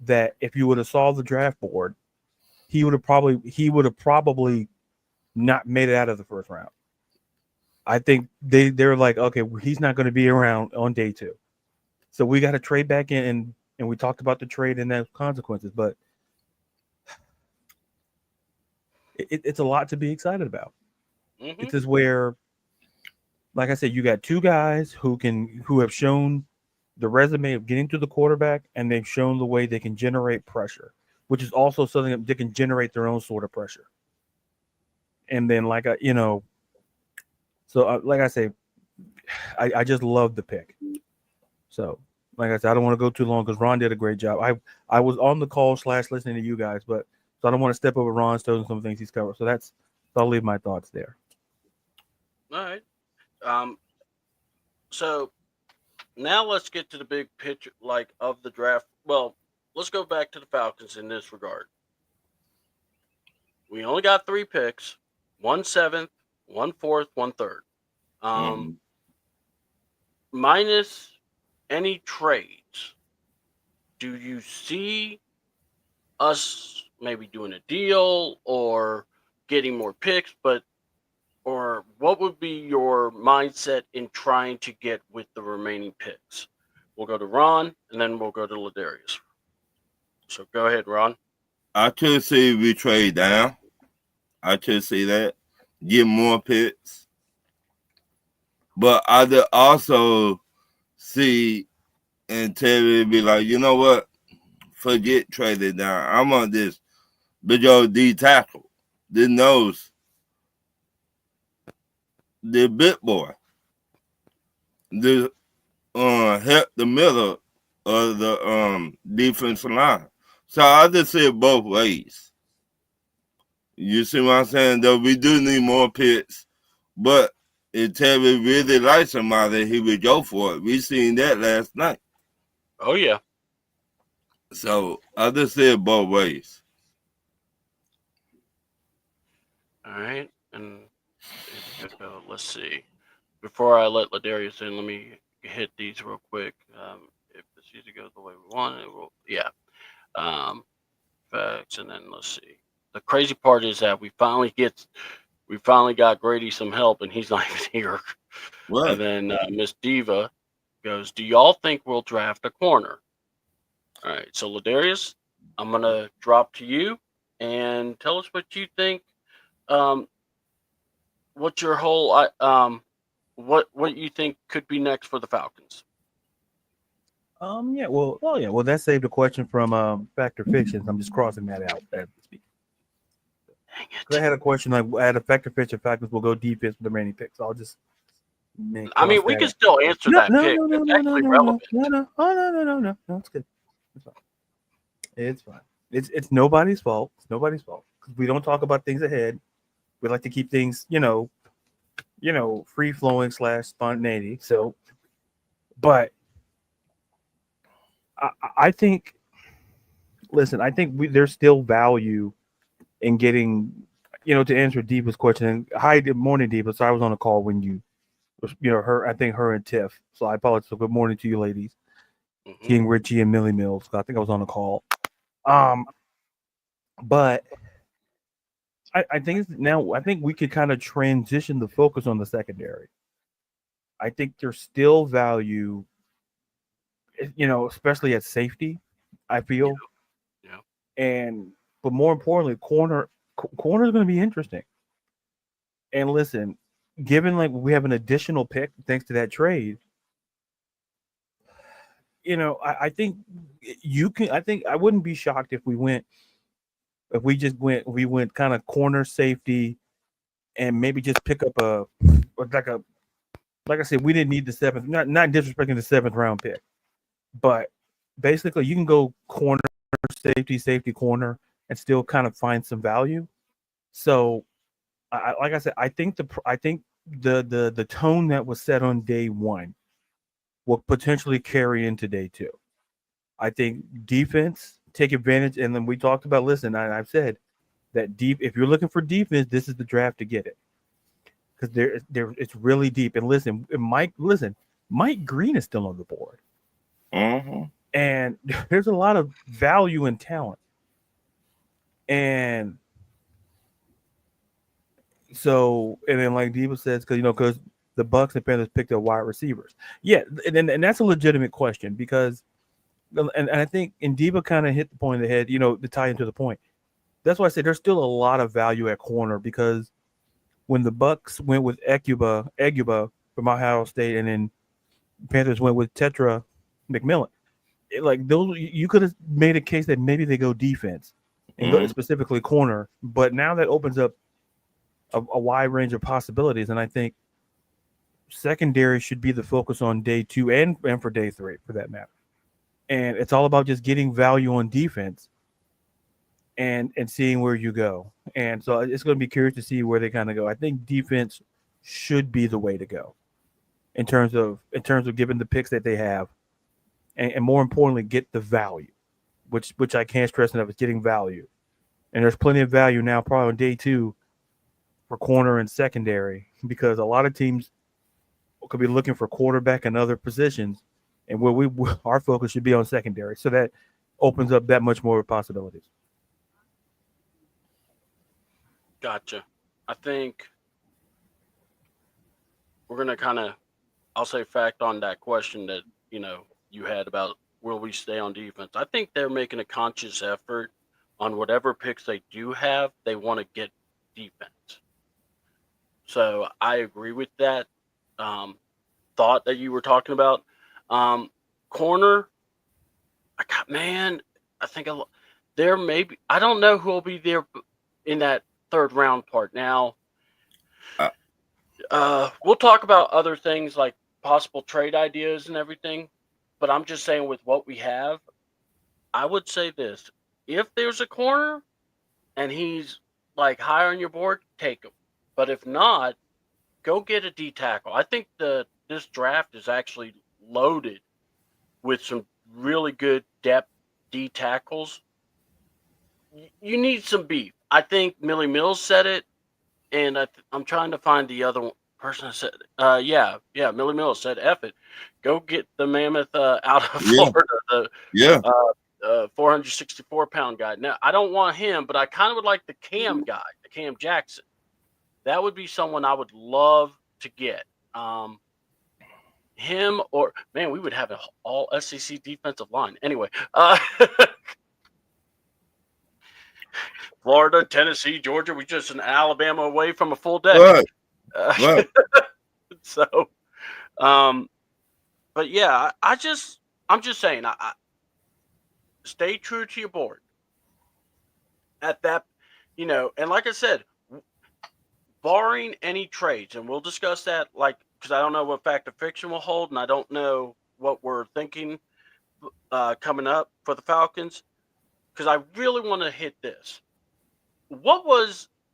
that if you would have saw the draft board, he would have probably not made it out of the first round. I think they're like, okay, he's not going to be around on day 2. So we got to trade back in, and we talked about the trade and the consequences, but it's a lot to be excited about. Mm-hmm. This is where, like I said, you got 2 guys who have shown the resume of getting to the quarterback, and they've shown the way they can generate pressure, which is also something that they can generate their own sort of pressure. And then, like I say, I just love the pick. So, like I said, I don't want to go too long because Ron did a great job. I was on the call / listening to you guys, but so I don't want to step over Ron's toes and some things he's covered. So that's I'll leave my thoughts there. All right. So now let's get to the big picture, like of the draft. Well, let's go back to the Falcons in this regard. We only got 3 picks: 1 7th, 1 4th, 1 3rd. Minus any trades, do you see us maybe doing a deal or getting more picks? Or what would be your mindset in trying to get with the remaining picks? We'll go to Ron, and then we'll go to Ladarius. So go ahead, Ron. I could see we trade down. I could see that. Get more picks. But I could also see and Terry be like, you know what? Forget trading down. I'm on this big old D tackle. This nose. The big boy. The help the middle of the defensive line. So I just see it both ways. You see what I'm saying? Though we do need more picks, but if Terry really likes somebody, he would go for it. We seen that last night. Oh yeah. So I just see it both ways. All right, and let's see. Before I let Ladarius in, let me hit these real quick. If this usually goes the way we want it, will. Yeah. Facts, and then let's see. The crazy part is that we finally got Grady some help, and he's not even here. Right. And then Miss Diva goes, "Do y'all think we'll draft a corner?" All right, so Ladarius, I'm gonna drop to you and tell us what you think. What's your whole what you think could be next for the Falcons? Yeah, well, that saved a question from Factor Fictions. I'm just crossing that out as we speak. Dang it. 'Cause I had a question like at a Factor Fiction, Falcons will go defense with the remaining picks. So I'll just I mean, we can still answer that pick. It's actually relevant. No, it's good. It's fine. It's fine. It's nobody's fault. It's nobody's fault. 'Cause we don't talk about things ahead. We like to keep things, free flowing / spontaneity. So, but I think, listen, I think there's still value in getting, to answer Deepa's question. Hi, good morning, Deepa. So I was on a call when her and Tiff. So I apologize. So good morning to you, ladies. Mm-hmm. King Richie and Millie Mills. I think I was on a call. But I think we could kind of transition the focus on the secondary. I think there's still value, especially at safety, I feel. Yeah. But more importantly, corner is going to be interesting. And listen, given like we have an additional pick thanks to that trade, I think I wouldn't be shocked if we went kind of corner safety and maybe just pick up like I said, we didn't need the 7th, not disrespecting the 7th round pick, but basically you can go corner, safety, corner, and still kind of find some value. So, like I said, I think the tone that was set on day 1 will potentially carry into day 2. I think defense take advantage, and then we talked about. Listen, I've said that if you're looking for defense, this is the draft to get it, because it's really deep. And listen, Mike Green is still on the board, and there's a lot of value and talent, and so then like Diva says, because the Bucks and Panthers picked up wide receivers, and that's a legitimate question because. And I think Diva kind of hit the point of the head, to tie into the point. That's why I say there's still a lot of value at corner, because when the Bucks went with Eguba from Ohio State, and then Panthers went with Tetra McMillan, those you could have made a case that maybe they go defense and go specifically corner, but now that opens up a wide range of possibilities, and I think secondary should be the focus on day 2 and for day 3 for that matter. And it's all about just getting value on defense. and seeing where you go. And so it's going to be curious to see where they kind of go. I think defense should be the way to go in terms of giving the picks that they have, and more importantly, get the value, which I can't stress enough is getting value. And there's plenty of value now, probably on day 2 for corner and secondary, because a lot of teams could be looking for quarterback and other positions, and where our focus should be on secondary. So that opens up that much more possibilities. Gotcha. I think we're gonna kind of, I'll say, fact on that question that you had about will we stay on defense. I think they're making a conscious effort on whatever picks they do have. They want to get defense. So I agree with that thought that you were talking about. Corner, I think there maybe, I don't know who will be there in that third round part. Now, we'll talk about other things like possible trade ideas and everything, but I'm just saying with what we have, I would say this: if there's a corner and he's like high on your board, take him. But if not, go get a D tackle. I think this draft is actually loaded with some really good depth D tackles. You need some beef. I think Millie Mills said it, and I'm trying to find the other person that said it. Yeah, Millie Mills said, "F it, go get the mammoth out of Florida, the 464-pound guy." Now, I don't want him, but I kind of would like the Cam guy, the Cam Jackson. That would be someone I would love to get. Him or, man, we would have an all SEC defensive line. Anyway, Florida, Tennessee, Georgia, we just an Alabama away from a full deck. Right. So, but yeah, I'm just saying, I stay true to your board at that, and like I said, barring any trades, and we'll discuss that, because I don't know what Fact or Fiction will hold, and I don't know what we're thinking coming up for the Falcons, because I really want to hit this.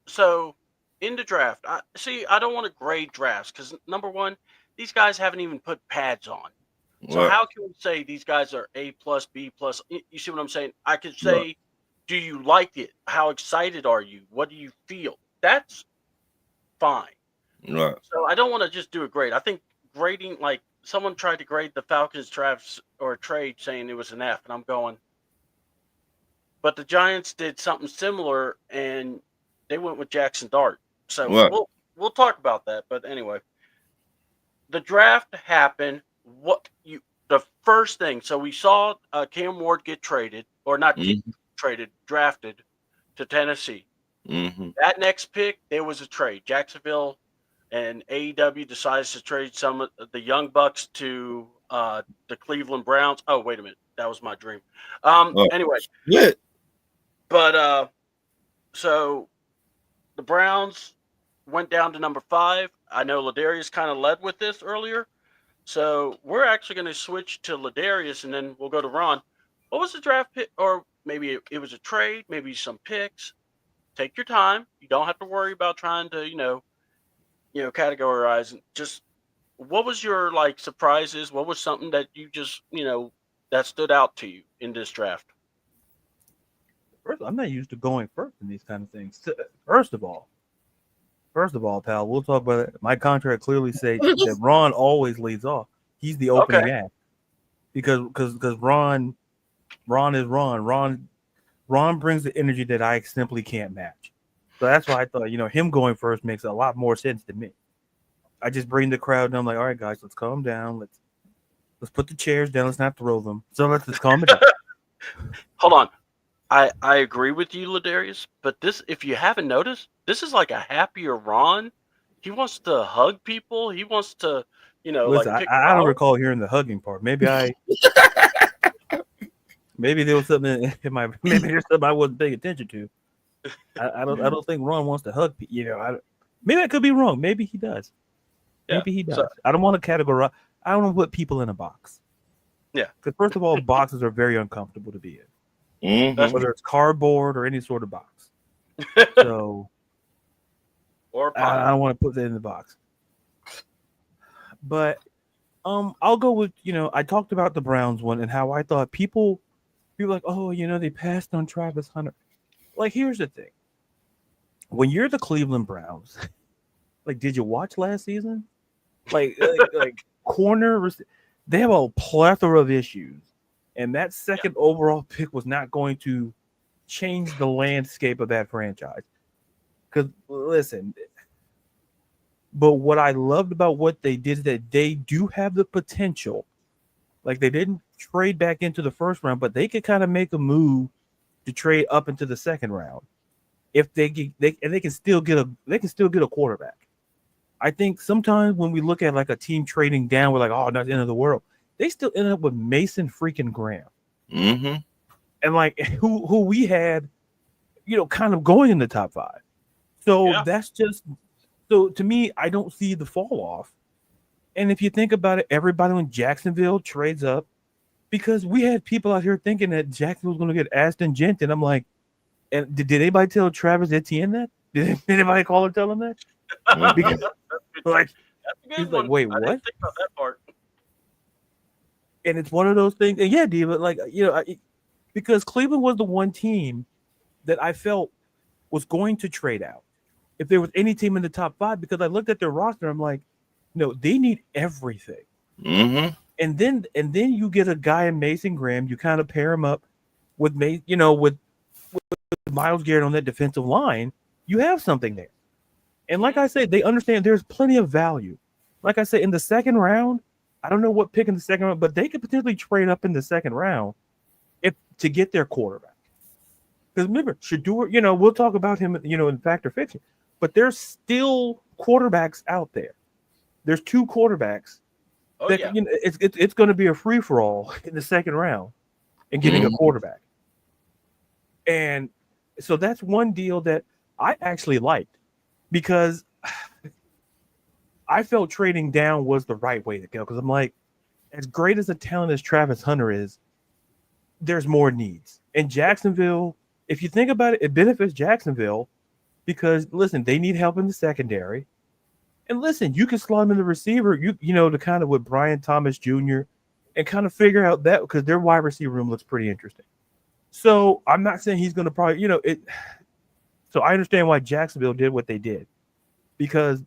So in the draft, I don't want to grade drafts, because number one, these guys haven't even put pads on. So how can we say these guys are A+, B+? You see what I'm saying? I could say, do you like it? How excited are you? What do you feel? That's fine. Right. So I don't want to just do a grade. I think grading, like someone tried to grade the Falcons drafts or trade saying it was an F, and I'm going, but the Giants did something similar and they went with Jackson Dart. So we'll talk about that. But anyway, the draft happened. The first thing, so we saw Cam Ward get traded, or not traded, drafted to Tennessee. Mm-hmm. That next pick, there was a trade. Jacksonville and AEW decides to trade some of the Young Bucks to the Cleveland Browns. Oh, wait a minute. That was my dream. Anyway. Yeah. But so the Browns went down to number 5. I know Ladarius kind of led with this earlier. So we're actually going to switch to Ladarius, and then we'll go to Ron. What was the draft pick? Or maybe it was a trade, maybe some picks. Take your time. You don't have to worry about trying to, categorize. Just what was your surprises? What was something that you just, that stood out to you in this draft? First, I'm not used to going first in these kind of things. First of all, pal, we'll talk about it. My contract clearly states that Ron always leads off. He's the opening act because Ron is Ron. Ron brings the energy that I simply can't match. So that's why I thought, him going first makes a lot more sense to me. I just bring the crowd and I'm like, all right, guys, let's calm down. Let's put the chairs down. Let's not throw them. So let's calm it down. Hold on. I agree with you, Ladarius, but this, if you haven't noticed, this is like a happier Ron. He wants to hug people. He wants to, Listen, I don't recall hearing the hugging part. Maybe maybe there was something in my, maybe there's something I wasn't paying attention to. I don't think Ron wants to hug people. Maybe I could be wrong. Maybe he does. Maybe he does. So, I don't want to categorize. I don't want to put people in a box. Yeah. Because first of all, boxes are very uncomfortable to be in. Mhm. whether it's cardboard or any sort of box. So Or I pie. don't want to put that in the box. But I'll go with, I talked about the Browns one and how I thought people like, oh, they passed on Travis Hunter. Like, here's the thing. When you're the Cleveland Browns, like, did you watch last season? Like corner, they have a plethora of issues, and that second overall pick was not going to change the landscape of that franchise. Because listen, but what I loved about what they did is that they do have the potential. Like, they didn't trade back into the first round, but they could kind of make a move to trade up into the second round if they can still get a quarterback. I think sometimes when we look at like a team trading down, we're like, oh, not the end of the world. They still ended up with Mason freaking Graham. Mm-hmm. And like who we had, kind of going in the top 5. So that's just, so to me, I don't see the fall off. And if you think about it, everybody in Jacksonville trades up because we had people out here thinking that Jacksonville was going to get Aston Gent. And I'm like, and did anybody tell Travis Etienne that? Did anybody call and tell him that? Because, like, he's like, wait, what? I didn't think about that part. And it's one of those things. And yeah, Diva, like, because Cleveland was the one team that I felt was going to trade out if there was any team in the top 5, because I looked at their roster. I'm like, no, they need everything. Mm-hmm. And then you get a guy in Mason Graham. You kind of pair him up with with Myles Garrett on that defensive line. You have something there. And like I said, they understand there's plenty of value. Like I said, in the second round, I don't know what pick in the second round, but they could potentially trade up in the second round to get their quarterback. Because remember, Shedeur, we'll talk about him, in Fact or Fiction, but there's still quarterbacks out there. There's 2 quarterbacks that it's going to be a free for all in the second round and getting a quarterback. And so that's one deal that I actually liked, because I felt trading down was the right way to go. Because I'm like, as great as a talent as Travis Hunter is, there's more needs. And Jacksonville, if you think about it, it benefits Jacksonville because, listen, they need help in the secondary. And listen, you can slot him in the receiver, to kind of with Brian Thomas Jr. and kind of figure out that, because their wide receiver room looks pretty interesting. So I'm not saying he's going to probably, it. So I understand why Jacksonville did what they did, because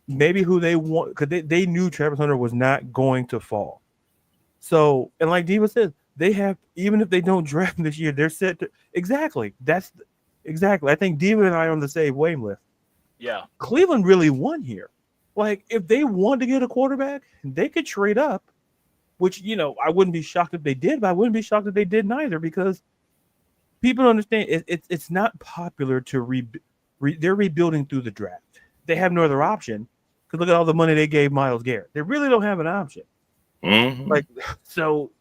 maybe who they want, because they knew Travis Hunter was not going to fall. So, and like Diva says, they have, even if they don't draft him this year, they're set to, exactly. I think Diva and I are on the same wavelength. Yeah. Cleveland really won here. Like, if they want to get a quarterback, they could trade up, which, I wouldn't be shocked if they did, but I wouldn't be shocked if they did neither, because people don't understand it's not popular to they're rebuilding through the draft. They have no other option, because look at all the money they gave Myles Garrett. They really don't have an option. Mm-hmm. Like, so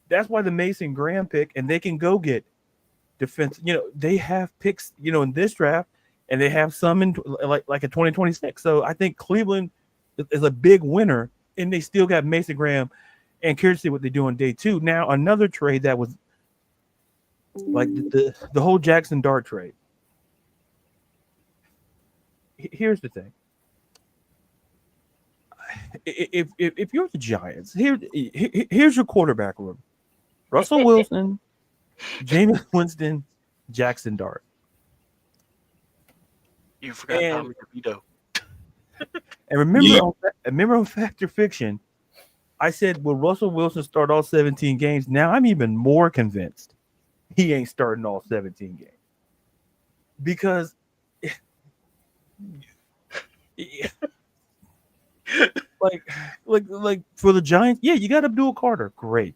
that's why the Mason Graham pick, and they can go get defense. They have picks, in this draft, and they have some in like a 2026. So I think Cleveland is a big winner, and they still got Mason Graham. And curious to see what they do on day 2. Now, another trade that was like the whole Jackson Dart trade. Here's the thing. If you're the Giants, here's your quarterback room: Russell Wilson, Jameis Winston, Jackson Dart. You forgot Tommy DeVito. And remember on Fact or Fiction, I said, will Russell Wilson start all 17 games? Now I'm even more convinced he ain't starting all 17 games. Because like for the Giants, yeah, you got Abdul Carter, great.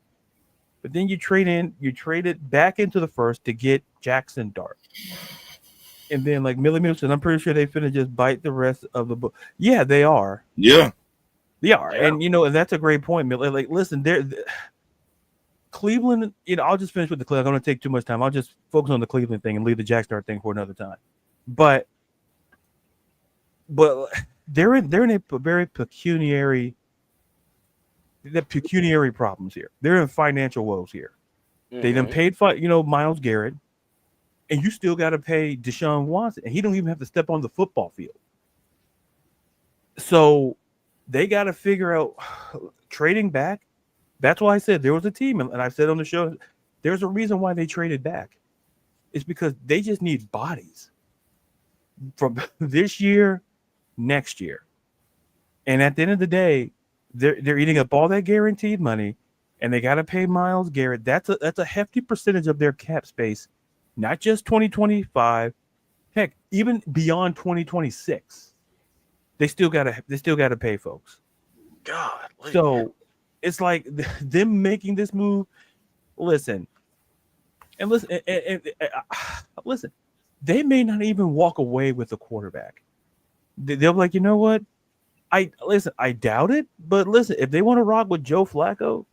But then you trade it back into the first to get Jackson Dart. And then, like Millie Milton, I'm pretty sure they finna just bite the rest of the book. Yeah, they are. Yeah. They are. Yeah. And and that's a great point, Millie. Like, listen, Cleveland, I'll just finish with the Cleveland. I'm gonna take too much time. I'll just focus on the Cleveland thing and leave the Jack Dart thing for another time. But they're in a very pecuniary problems here. They're in financial woes here. They done paid for Miles Garrett, and you still got to pay Deshaun Watson, and he don't even have to step on the football field. So they got to figure out trading back. That's why I said there was a team, and I said on the show, there's a reason why they traded back. It's because they just need bodies from this year, next year, and at the end of the day, they're eating up all that guaranteed money, and they got to pay Miles Garrett. That's a hefty percentage of their cap space, not just 2025. Heck, even beyond 2026, they still gotta pay folks. God. So it's like them making this move. Listen, and listen, listen. They may not even walk away with the quarterback. They'll be like, you know what? I doubt it. But listen, if they want to rock with Joe Flacco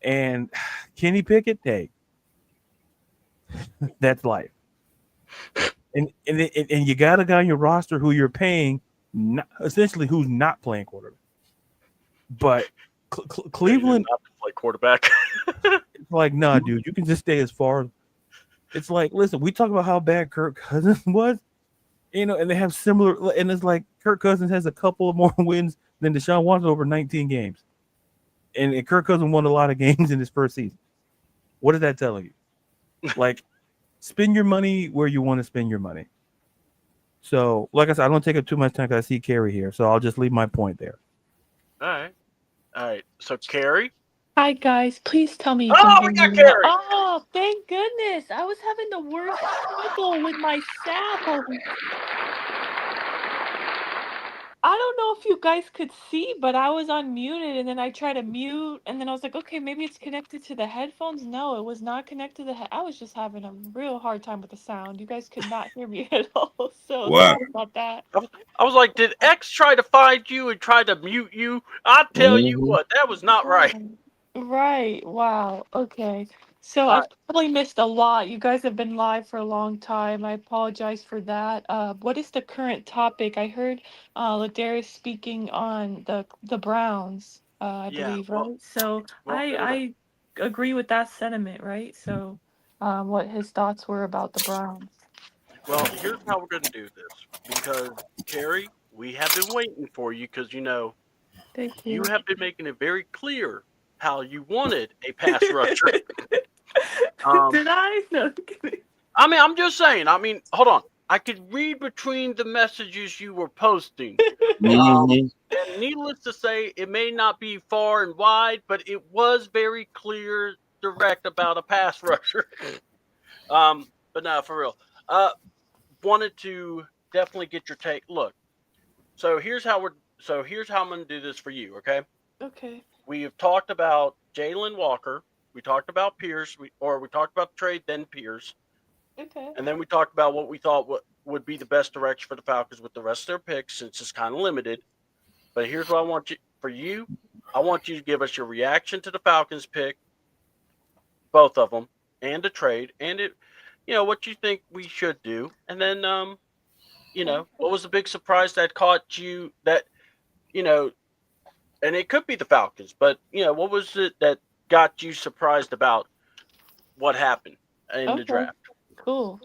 and Kenny Pickett, hey, that's life. And you got a guy on your roster who you're paying, essentially who's not playing quarterback. But Cleveland not to play quarterback. It's like, nah, dude, you can just stay as far. It's like, listen, we talk about how bad Kirk Cousins was, and they have similar, and it's like Kirk Cousins has a couple of more wins than Deshaun Watson over 19 games, and Kirk Cousins won a lot of games in his first season. What is that telling you? Like, spend your money where you want to spend your money. So, like I said, I don't take up too much time because I see Carrie here, so I'll just leave my point there. All right. So Carrie. Hi guys, please tell me you Oh, can we hear got me. Carrie. Oh, thank goodness! I was having the worst struggle with my sound. I don't know if you guys could see, but I was unmuted, and then I tried to mute, and then I was like, okay, maybe it's connected to the headphones. No, it was not connected to the I was just having a real hard time with the sound. You guys could not hear me at all, so Wow. sorry about that. I was like, did X try to find you and try to mute you? I tell you what, that was not right. Right. Wow. Okay. So I've probably missed a lot. You guys have been live for a long time. I apologize for that. What is the current topic? I heard Ladarius speaking on the Browns, I believe, right? So I agree with that sentiment, right? So what his thoughts were about the Browns. Well, here's how we're going to do this. Because, Carrie, we have been waiting for you because, Thank you you. have been making it very clear how you wanted a pass rusher. Did I? No, I'm kidding. I mean, I'm just saying. I mean, hold on. I could read between the messages you were posting. And needless to say, it may not be far and wide, but it was very clear, direct about a pass rusher. But no, for real. Wanted to definitely get your take. Look, so here's how I'm going to do this for you. Okay. Okay. We have talked about Jalen Walker. We talked about Pierce. We talked about the trade, then Pierce. Okay. And then we talked about what we thought would be the best direction for the Falcons with the rest of their picks, since it's kind of limited. But here's what I want you. I want you to give us your reaction to the Falcons pick, both of them, and the trade, and what you think we should do. And then, what was the big surprise that caught you that, and it could be the Falcons, but, what was it that got you surprised about what happened in the draft? Cool.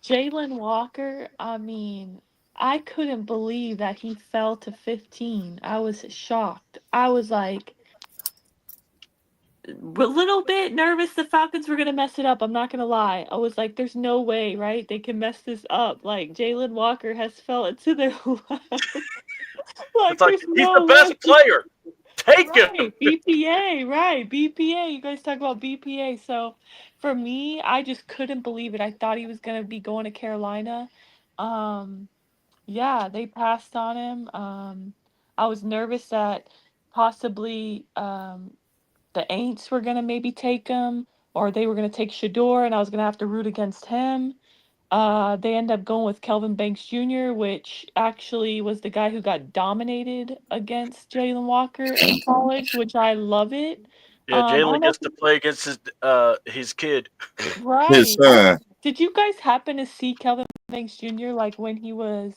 Jalen Walker, I mean, I couldn't believe that he fell to 15. I was shocked. I was like a little bit nervous the Falcons were going to mess it up. I'm not going to lie. I was like, there's no way, right? They can mess this up. Like, Jalen Walker has fell into their lap. It's like, he's the best player. Take him. BPA, right? BPA. You guys talk about BPA. So for me, I just couldn't believe it. I thought he was gonna be going to Carolina. Yeah, they passed on him. I was nervous that possibly the Aints were gonna maybe take him, or they were gonna take Shador, and I was gonna have to root against him. They end up going with Kelvin Banks Jr., which actually was the guy who got dominated against Jalen Walker in college, which I love it. Yeah, Jalen gets to play against his kid. Right. son. Did you guys happen to see Kelvin Banks Jr. like when he was,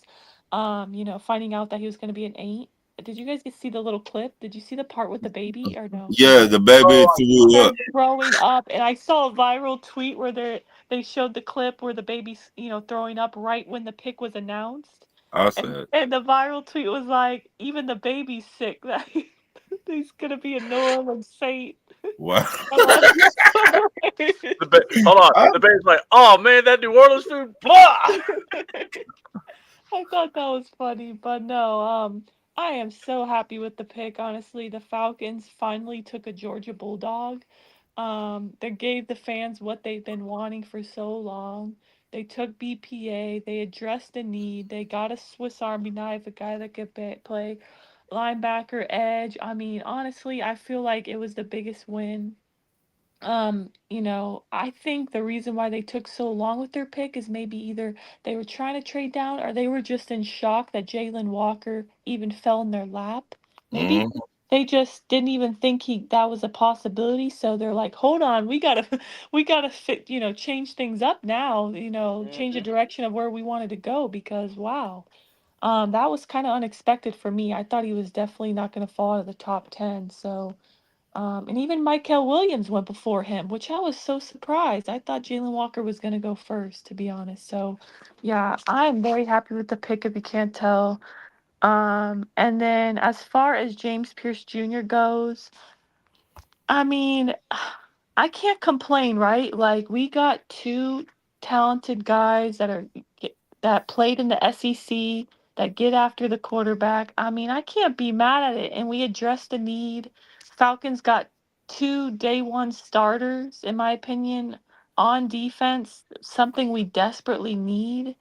finding out that he was going to be an Ain't? did you guys get see the little clip? Did you see the part with the baby or no? Yeah, the baby Oh, threw up. Them throwing up, and I saw a viral tweet where they showed the clip where the baby's, throwing up right when the pick was announced. I And said, and the viral tweet was like, even the baby's sick. That he's gonna be a New Orleans Saint. wow. I love it. hold on. I, The baby's like, oh man, that New Orleans food, blah. I thought that was funny, but no, I am so happy with the pick. Honestly, the Falcons finally took a Georgia Bulldog. They gave the fans what they've been wanting for so long. They took BPA. They addressed a need. They got a Swiss Army knife, a guy that could play linebacker, edge. I mean, honestly, I feel like it was the biggest win. I think the reason why they took so long with their pick is maybe either they were trying to trade down or they were just in shock that Jalen Walker even fell in their lap. Maybe mm, they just didn't even think that was a possibility. So they're like, hold on, we gotta we gotta fit, change things up now, change the Hmm. direction of where we wanted to go because wow. That was kind of unexpected for me. I thought he was definitely not gonna fall out of the top 10. So and even Michael Williams went before him, which I was so surprised. I thought Jalen Walker was going to go first, to be honest. So, yeah, I'm very happy with the pick if you can't tell. And then as far as James Pierce Jr. goes, I mean, I can't complain, right? Like we got two talented guys that played in the SEC that get after the quarterback. I mean, I can't be mad at it. And we addressed the need. Falcons got two day one starters, in my opinion, on defense, something we desperately need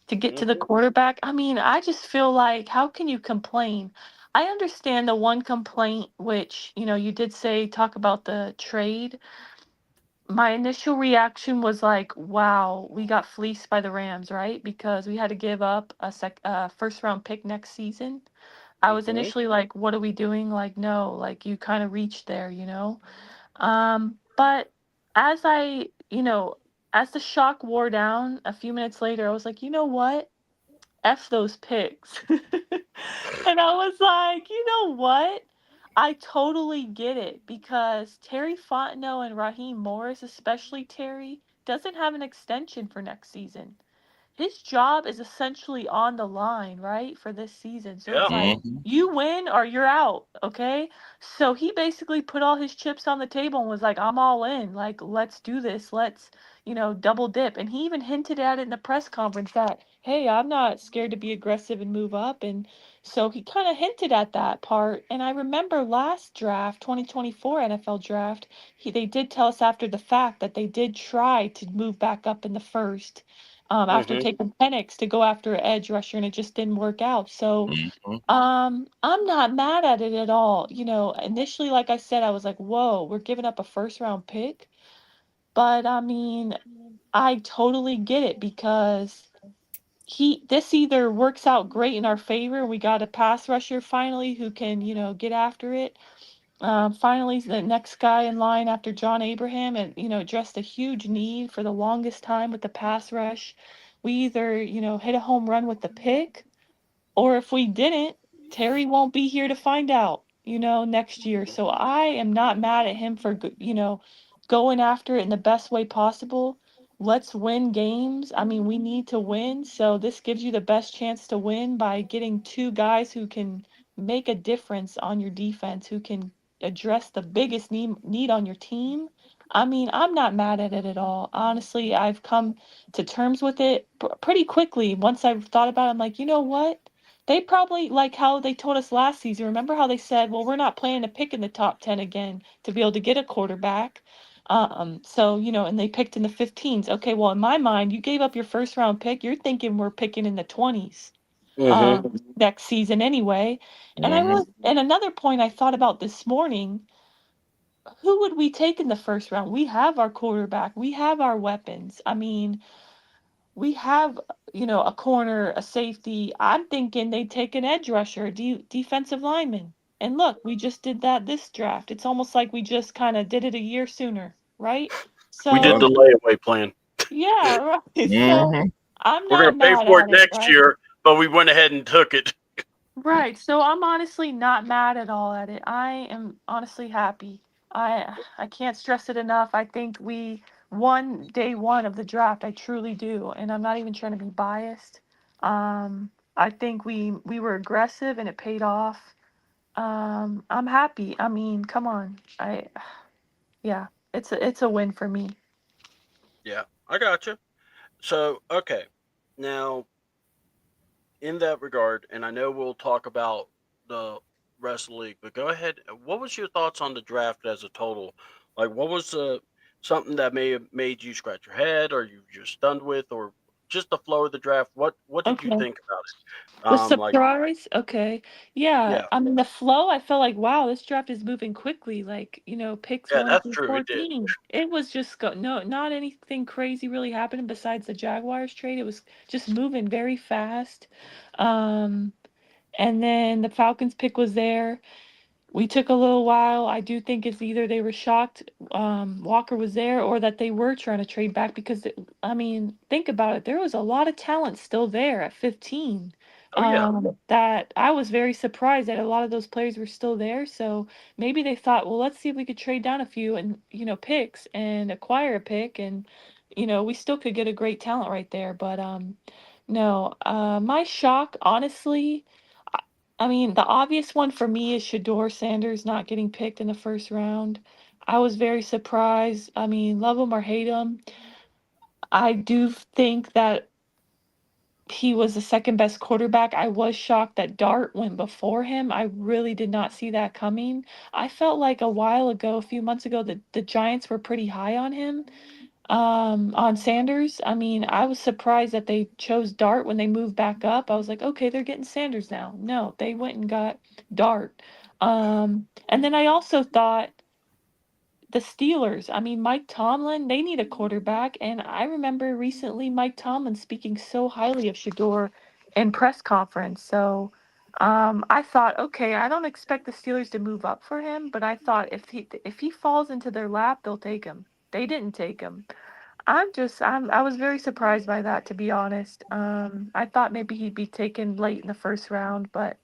to get to the Hmm. quarterback. I mean, I just feel like how can you complain? I understand the one complaint, which, you did say talk about the trade. My initial reaction was like, wow, we got fleeced by the Rams, right? Because we had to give up a first round pick next season. I was Hmm. initially like, what are we doing? Like, no, like you kind of reached there. But as I, as the shock wore down a few minutes later, I was like, you know what? F those pigs. And I was like, you know what? I totally get it because Terry Fontenot and Raheem Morris, especially Terry, doesn't have an extension for next season. His job is essentially on the line, right, for this season. So it's Yeah. like mm, you win or you're out, okay? So he basically put all his chips on the table and was like, I'm all in. Like, let's do this. Let's, double dip. And he even hinted at it in the press conference that, hey, I'm not scared to be aggressive and move up. And so he kind of hinted at that part. And I remember last draft, 2024 NFL draft, they did tell us after the fact that they did try to move back up in the first after Hmm. taking Penix to go after an edge rusher, and it just didn't work out. So, mm, I'm not mad at it at all. Initially, like I said, I was like, "Whoa, we're giving up a first round pick," but I mean, I totally get it because this either works out great in our favor. We got a pass rusher finally who can, get after it, finally, the next guy in line after John Abraham, and addressed a huge need for the longest time with the pass rush. We either hit a home run with the pick, or if we didn't, Terry won't be here to find out, next year. So I am not mad at him for, going after it in the best way possible. Let's win games. I mean, we need to win. So this gives you the best chance to win by getting two guys who can make a difference on your defense, who can address the biggest need on your team. I mean, I'm not mad at it at all. Honestly, I've come to terms with it pretty quickly. Once I've thought about it, I'm like, you know what? They probably like how they told us last season. Remember how they said, "Well, we're not planning to pick in the top 10 again to be able to get a quarterback." So, and they picked in the 15s. Okay, well, in my mind, you gave up your first round pick. You're thinking we're picking in the 20s Hmm. next season anyway. And I mm, really, and another point I thought about this morning, who would we take in the first round? We have our quarterback. We have our weapons. I mean, we have, a corner, a safety. I'm thinking they take an edge rusher, defensive lineman. And look, we just did that this draft. It's almost like we just kind of did it a year sooner, right? We did well, the So, layaway plan. yeah, right. So mm, I'm We're not gonna pay mad for it at it, next right? year, but we went ahead and took it. Right. So I'm honestly not mad at all at it. I am honestly happy. I can't stress it enough. I think we won day one of the draft. I truly do, and I'm not even trying to be biased. I think we were aggressive and it paid off. I'm happy. I mean, come on. Yeah, it's a win for me. Yeah, I got you. So, okay. Now, in that regard, and I know we'll talk about the rest of the league, but go ahead. What was your thoughts on the draft as a total? Like, what was something that may have made you scratch your head, or you just stunned with, or just the flow of the draft? What did you Okay. think about it? The Like, surprise? Okay. Yeah. yeah, I mean, the flow, I felt like, wow, this draft is moving quickly. Like, picks yeah, 1 that's through true. It did. 14. It was just no, not anything crazy really happening besides the Jaguars trade. It was just moving very fast. Um, and then the Falcons pick was there. We took a little while. I do think it's either they were shocked Walker was there or that they were trying to trade back because, I mean, think about it. There was a lot of talent still there at 15. Oh yeah. That I was very surprised that a lot of those players were still there. So maybe they thought, well, let's see if we could trade down a few and, picks and acquire a pick. And, we still could get a great talent right there. But no, my shock, honestly. I mean, the obvious one for me is Shador Sanders not getting picked in the first round. I was very surprised. I mean, love him or hate him, I do think that he was the second best quarterback. I was shocked that Dart went before him. I really did not see that coming. I felt like a while ago, a few months ago, that the Giants were pretty high on him, on Sanders. I mean, I was surprised that they chose Dart when they moved back up. I was like, okay, they're getting Sanders now. No, they went and got Dart. And then I also thought the Steelers, I mean, Mike Tomlin, they need a quarterback. And I remember recently Mike Tomlin speaking so highly of Shador in press conference. So I thought, okay, I don't expect the Steelers to move up for him, but I thought if he falls into their lap, they'll take him. They didn't take him. I was very surprised by that, to be honest. I thought maybe he'd be taken late in the first round, but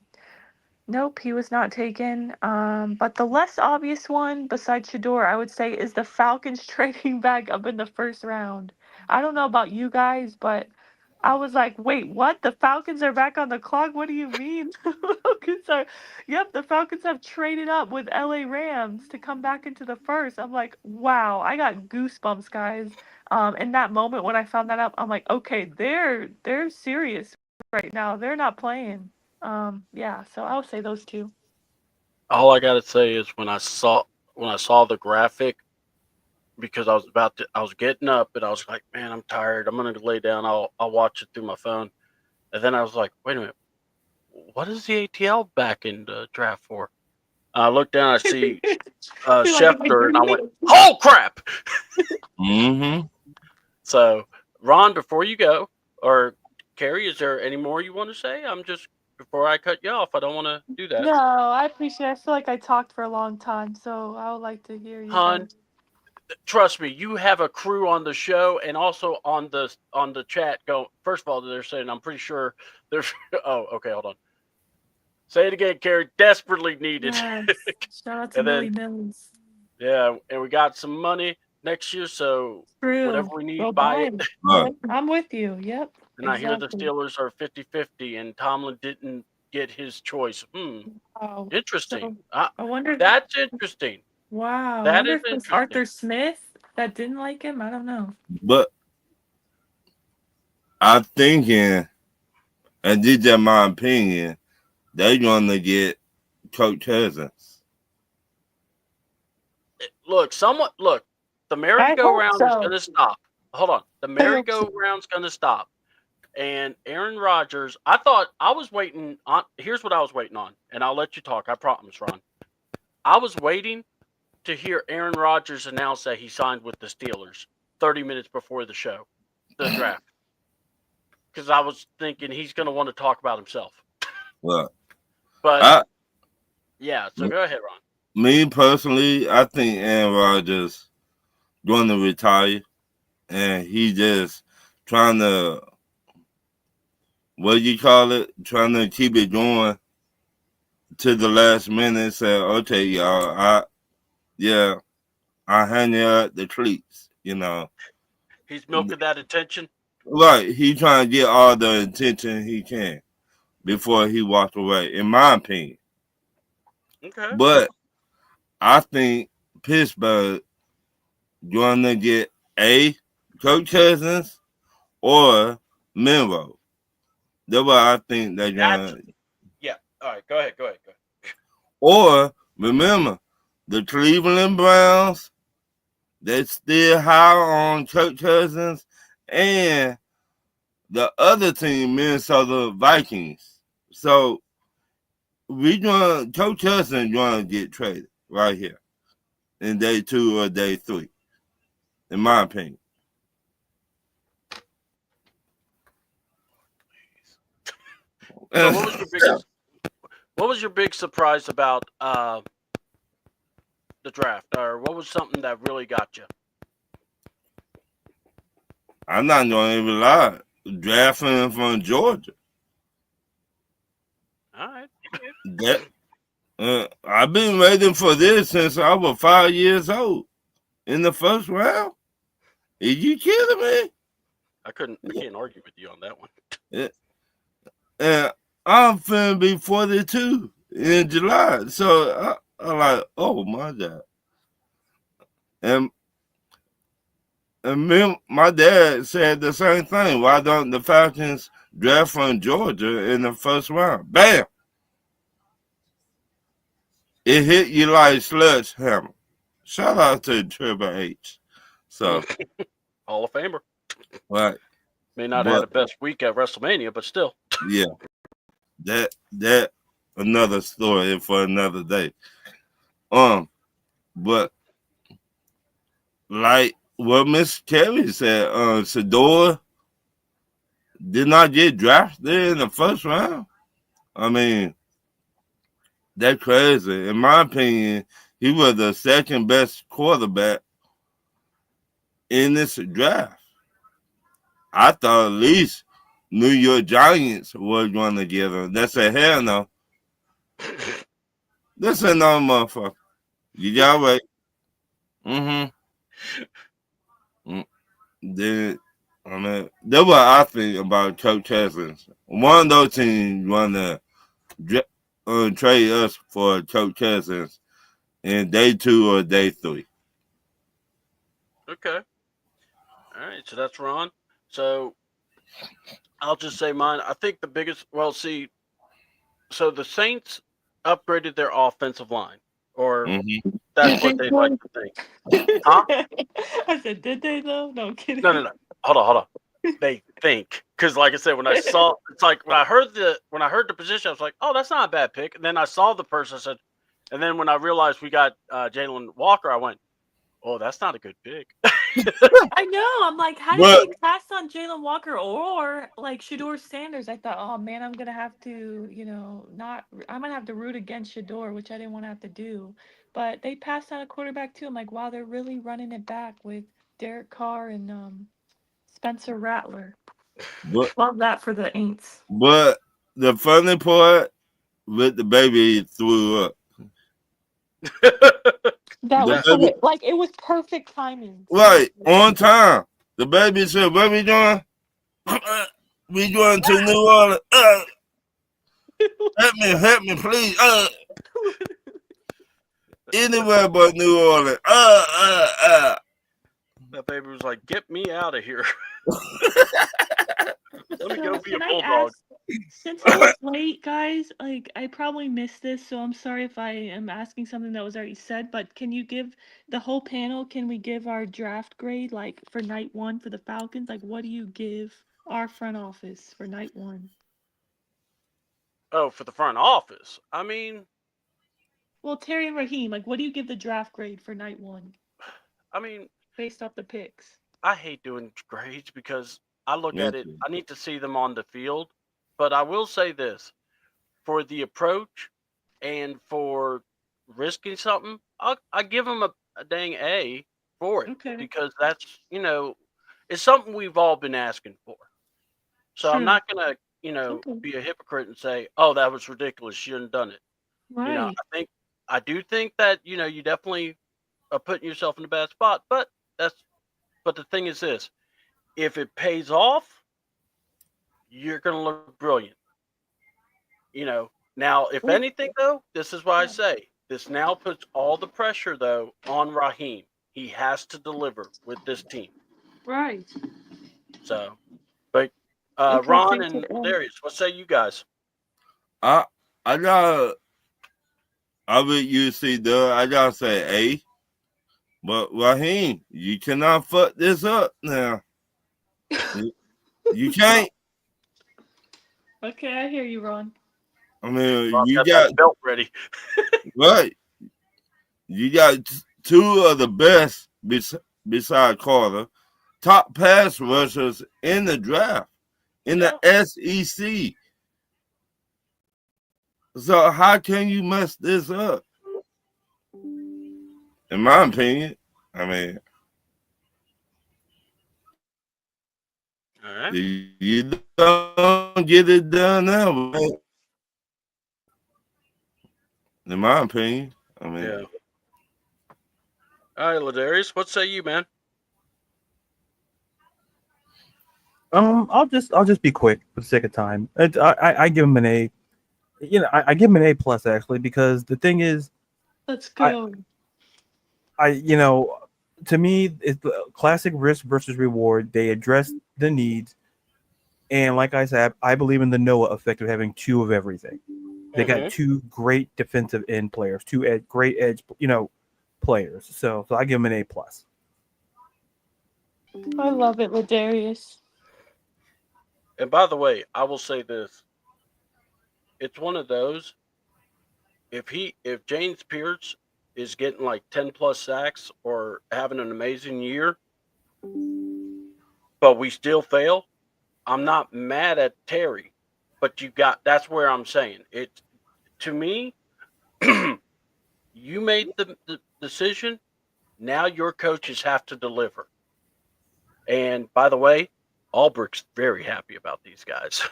nope, he was not taken. But the less obvious one besides Shador, I would say, is the Falcons trading back up in the first round. I don't know about you guys, but I was like, wait, what? The Falcons are back on the clock? What do you mean? Yep, the Falcons have traded up with LA Rams to come back into the first. I'm like, wow, I got goosebumps, guys. In that moment when I found that out, I'm like, okay, they're serious right now. They're not playing. Yeah, so I would say those two. All I gotta say is when I saw the graphic, because I was getting up and I was like, man, I'm tired. I'm gonna lay down. I'll watch it through my phone. And then I was like, wait a minute, what is the ATL back in the draft for? I look down, I see You're like, am I Schefter, and I dreaming? went, oh crap! Mm-hmm. So, Ron, before you go, or Carrie, is there any more you want to say? I'm just before I cut you off. I don't want to do that, No, I appreciate it. I feel like I talked for a long time, so I would like to hear you hon. guys. Trust me, you have a crew on the show and also on the chat. Go first of all, they're saying I'm pretty sure they're. Oh, okay, hold on. Say it again, Carrie. Desperately needed. Yes. Shout out to And Millie then Mills. yeah, and we got some money next year, so whatever True. we Go need, buy buy it. him. Look, Yep, I'm with you. Yep. And I hear the Exactly. Steelers are 50-50 and Tomlin didn't get his choice. Wow. Interesting. So I wonder. That's interesting. Wow. I That wonder is if it was interesting. Arthur Smith that didn't like him. I don't know. but I'm thinking, and this is my opinion, they're gonna get Kirk Cousins. Look, the I hope merry-go-round is so. going to stop. Hold on. The I hope so. merry-go-round's going to stop. And Aaron Rodgers, I thought I was waiting on. Here's what I was waiting on, and I'll let you talk. I promise, Ron. I was waiting to hear Aaron Rodgers announce that he signed with the Steelers 30 minutes before the draft, because I was thinking he's going to want to talk about himself. Look, But yeah, so go ahead, Ron. me personally, I think Aaron Rodgers going to retire, and he just trying to, what do you call it? Trying to keep it going to the last minute said, okay, y'all, I hand you out the treats, you know. He's milking that attention. Right, he trying to get all the attention he can before he walked away, in my opinion. Okay. But I think Pittsburgh going to get A, Kirk Cousins, or Monroe. That's what I think they're That's going to. yeah. All right. Go ahead. Go ahead. Go ahead. Or, remember, the Cleveland Browns, they still high on Kirk Cousins, and the other team, Minnesota Vikings. So, Coach Cousins going to get traded right here in day 2 or day 3, in my opinion. So what was your big surprise about the draft, or what was something that really got you? I'm not going to even lie. Drafting from Georgia. All right. That I've been waiting for this since I was 5 years old. In the first round? Are you kidding me? I can't argue with you on that one. And I'm finna be 42 in July. So I'm like, oh my God. And my dad said the same thing. Why don't the Falcons draft from Georgia in the first round? Bam! It hit you like sledgehammer. Shout out to Triple H. So, Hall of Famer. right. May not have had the best week at WrestleMania, but still. Yeah. That another story for another day. But like what Miss Kelly said, Sador did not get drafted in the first round. I mean, that's crazy. In my opinion, he was the second best quarterback in this draft. I thought at least New York Giants was going to get him. That's a hell no. That's a no, motherfucker. You got wait. Then, I mean, that's what I think about Coach Cousins. One of those teams want to trade us for Coach Cousins in day 2 or day 3. Okay. All right. So that's Ron. So I'll just say mine. I think the biggest. Well, see. So the Saints upgraded their offensive line, or that's Did what they they like to think. Huh? I said, did they though? No, I'm kidding. No. Hold on. They think, because like I said, when I saw, it's like when I heard the position, I was like, oh, that's not a bad pick. And then I saw the person, I said, and then when I realized we got Jalen Walker, I went, oh, that's not a good pick. I know. I'm like, how did But they pass on Jalen Walker or like Shador Sanders? I thought, oh man, I'm gonna have to, I'm gonna have to root against Shador, which I didn't want to have to do. But they passed on a quarterback too. I'm like, wow, they're really running it back with Derek Carr and Spencer Rattler. but Love that for the Aints. but the funny part with the baby threw up. That The was baby, like it was perfect timing. right, on time. The baby said, "Where we going? We going to New Orleans. Help me, please. Anywhere but New Orleans. That baby was like, get me out of here. Let me go be a Can I bulldog. ask, since it was late, guys, like I probably missed this, so I'm sorry if I am asking something that was already said, but can you give the whole panel, can we give our draft grade like for night 1 for the Falcons? Like what do you give our front office for night 1? Oh, for the front office. I mean, Well, Terry and Raheem, like what do you give the draft grade for night 1 I mean, based off the picks? I hate doing grades because I look Me at it, too. I need to see them on the field. But I will say this, for the approach and for risking something, I give them a dang A for it, Okay. because that's, it's something we've all been asking for. So I'm True. not going to, Okay. be a hypocrite and say, oh, that was ridiculous. You shouldn't have done it. Right. I do think that you definitely are putting yourself in a bad spot. But the thing is this: if it pays off, you're going to look brilliant. Now, if Well, anything, though, this is why I say this now puts all the pressure, though, on Raheem. He has to deliver with this team. right. So, but Okay, Ron thanks. and Darius, what say you guys? I I got I would you see the I gotta say A, but Raheem, you cannot fuck this up now. You can't. Okay, I hear you, Ron. I mean, Ron's you got that got belt ready. right. You got two of the best beside Carter, top pass rushers in the draft in the SEC. So how can you mess this up? In my opinion, I mean, All right. you don't get it done now. Right? In my opinion, I mean, Yeah. All right, Ladarius, what say you, man? I'll just be quick for the sake of time. I give him an A. I give him an A plus actually, because the thing is, Let's go. to me, it's the classic risk versus reward. They address the needs, and like I said, I believe in the Noah effect of having two of everything. They got two great defensive end players, great edge, players. So I give them an A plus. I love it, Ladarius. And by the way, I will say this: it's one of those. If James Pierce is getting like 10+ sacks or having an amazing year, but we still fail, I'm not mad at Terry. But that's where I'm saying it. To me, you made the decision. Now your coaches have to deliver. And by the way, Albrecht's very happy about these guys.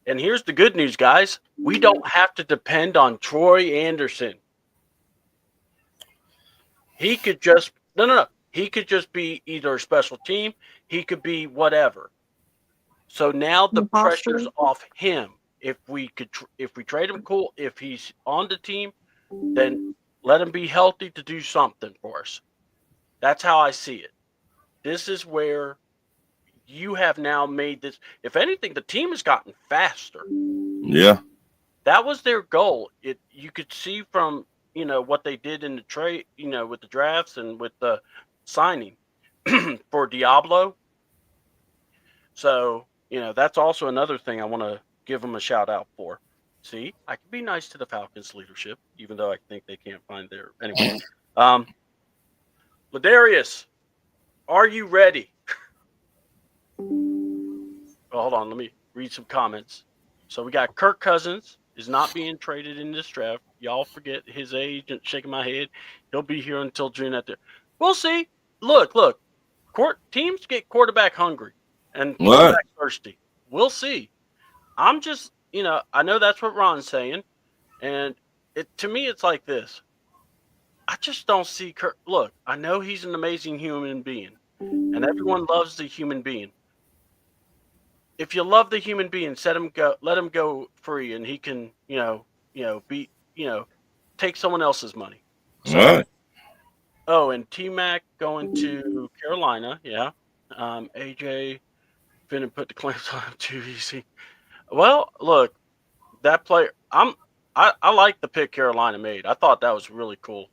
And here's the good news, guys. We don't have to depend on Troy Anderson. He could just no. He could just be either a special team. He could be whatever. So now the pressure's off him. If we trade him, cool. If he's on the team, then let him be healthy to do something for us. That's how I see it. This is where you have now made this. If anything, the team has gotten faster. yeah. That was their goal. You could see from what they did in the trade, with the drafts and with the signing for Diablo. So that's also another thing I want to give them a shout out for. See, I can be nice to the Falcons leadership, even though I think they can't find their anyway. Ladarius, are you ready? Well, hold on, let me read some comments. So we got Kirk Cousins is not being traded in this draft. Y'all forget his agent shaking my head. He'll be here until June at the. We'll see. Look. Teams get quarterback hungry and quarterback thirsty. We'll see. I'm just, I know that's what Ron's saying, and to me, it's like this. I just don't see Kirk. Look, I know he's an amazing human being, and everyone loves the human being. If you love the human being, let him go free, and he can, take someone else's money. So, Right. Oh, and T-Mac going to Carolina, yeah. AJ finna put the claims on him too easy. Well, look, that player, I like the pick Carolina made. I thought that was really cool.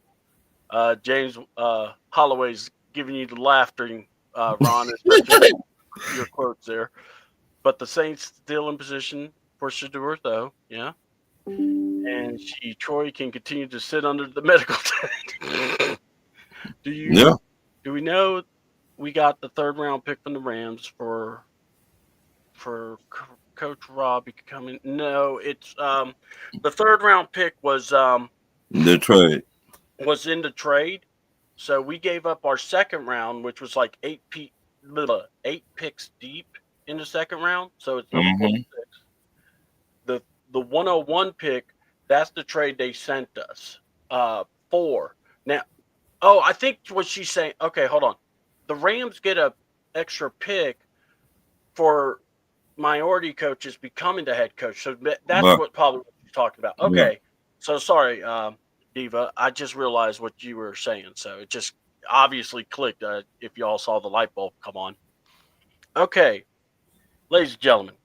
James Holloway's giving you the laughter, Ron, especially your quotes there. But the Saints still in position for Shador, though, yeah. And Troy can continue to sit under the medical tent. Do we know we got the third round pick from the Rams for Coach Robbie coming? No, it's the third round pick was the trade. Was in the trade. So we gave up our second round, which was like 8 picks deep in the second round. So it's number 46. the 101 pick, that's the trade they sent us for. Now, I think what she's saying, okay, hold on. The Rams get a extra pick for minority coaches becoming the head coach. So that's But what probably what you're talking about. yeah. Okay. So sorry, Diva. I just realized what you were saying. So it just obviously clicked if you all saw the light bulb come on. Okay. Ladies and gentlemen,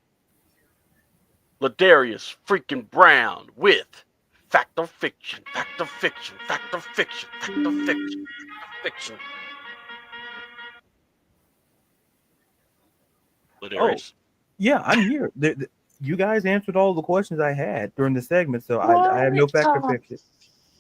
Ladarius freaking Brown with fact or fiction, fact or fiction, fact or fiction, fact or fiction, fact or fiction. Ladarius. Yeah, I'm here. You guys answered all the questions I had during the segment, so What? I have no fact or fiction.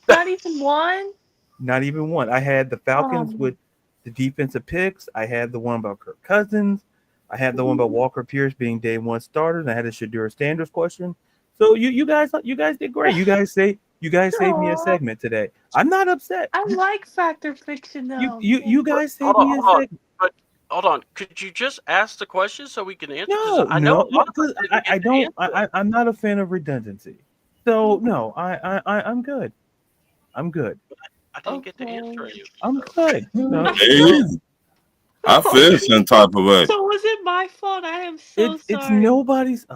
Not even one? Not even one. I had the Falcons Oh. with the defensive picks. I had the one about Kirk Cousins. I had the one about Walker Pierce being day one starter. And I had a Shadur Sanders question. So you guys did great. You guys saved me a Aw. segment today. I'm not upset. I like fact or fiction though. You guys saved Hold me a on. segment. But hold on. Could you just ask the question so we can answer? No, I know a lot of us because didn't I get to don't. answer. I'm not a fan of redundancy. So no, I'm good. I'm good. I didn't get to answer any of I'm them. good. No, It, I feel some type of way. So was it my fault? I am so it's sorry. nobody's.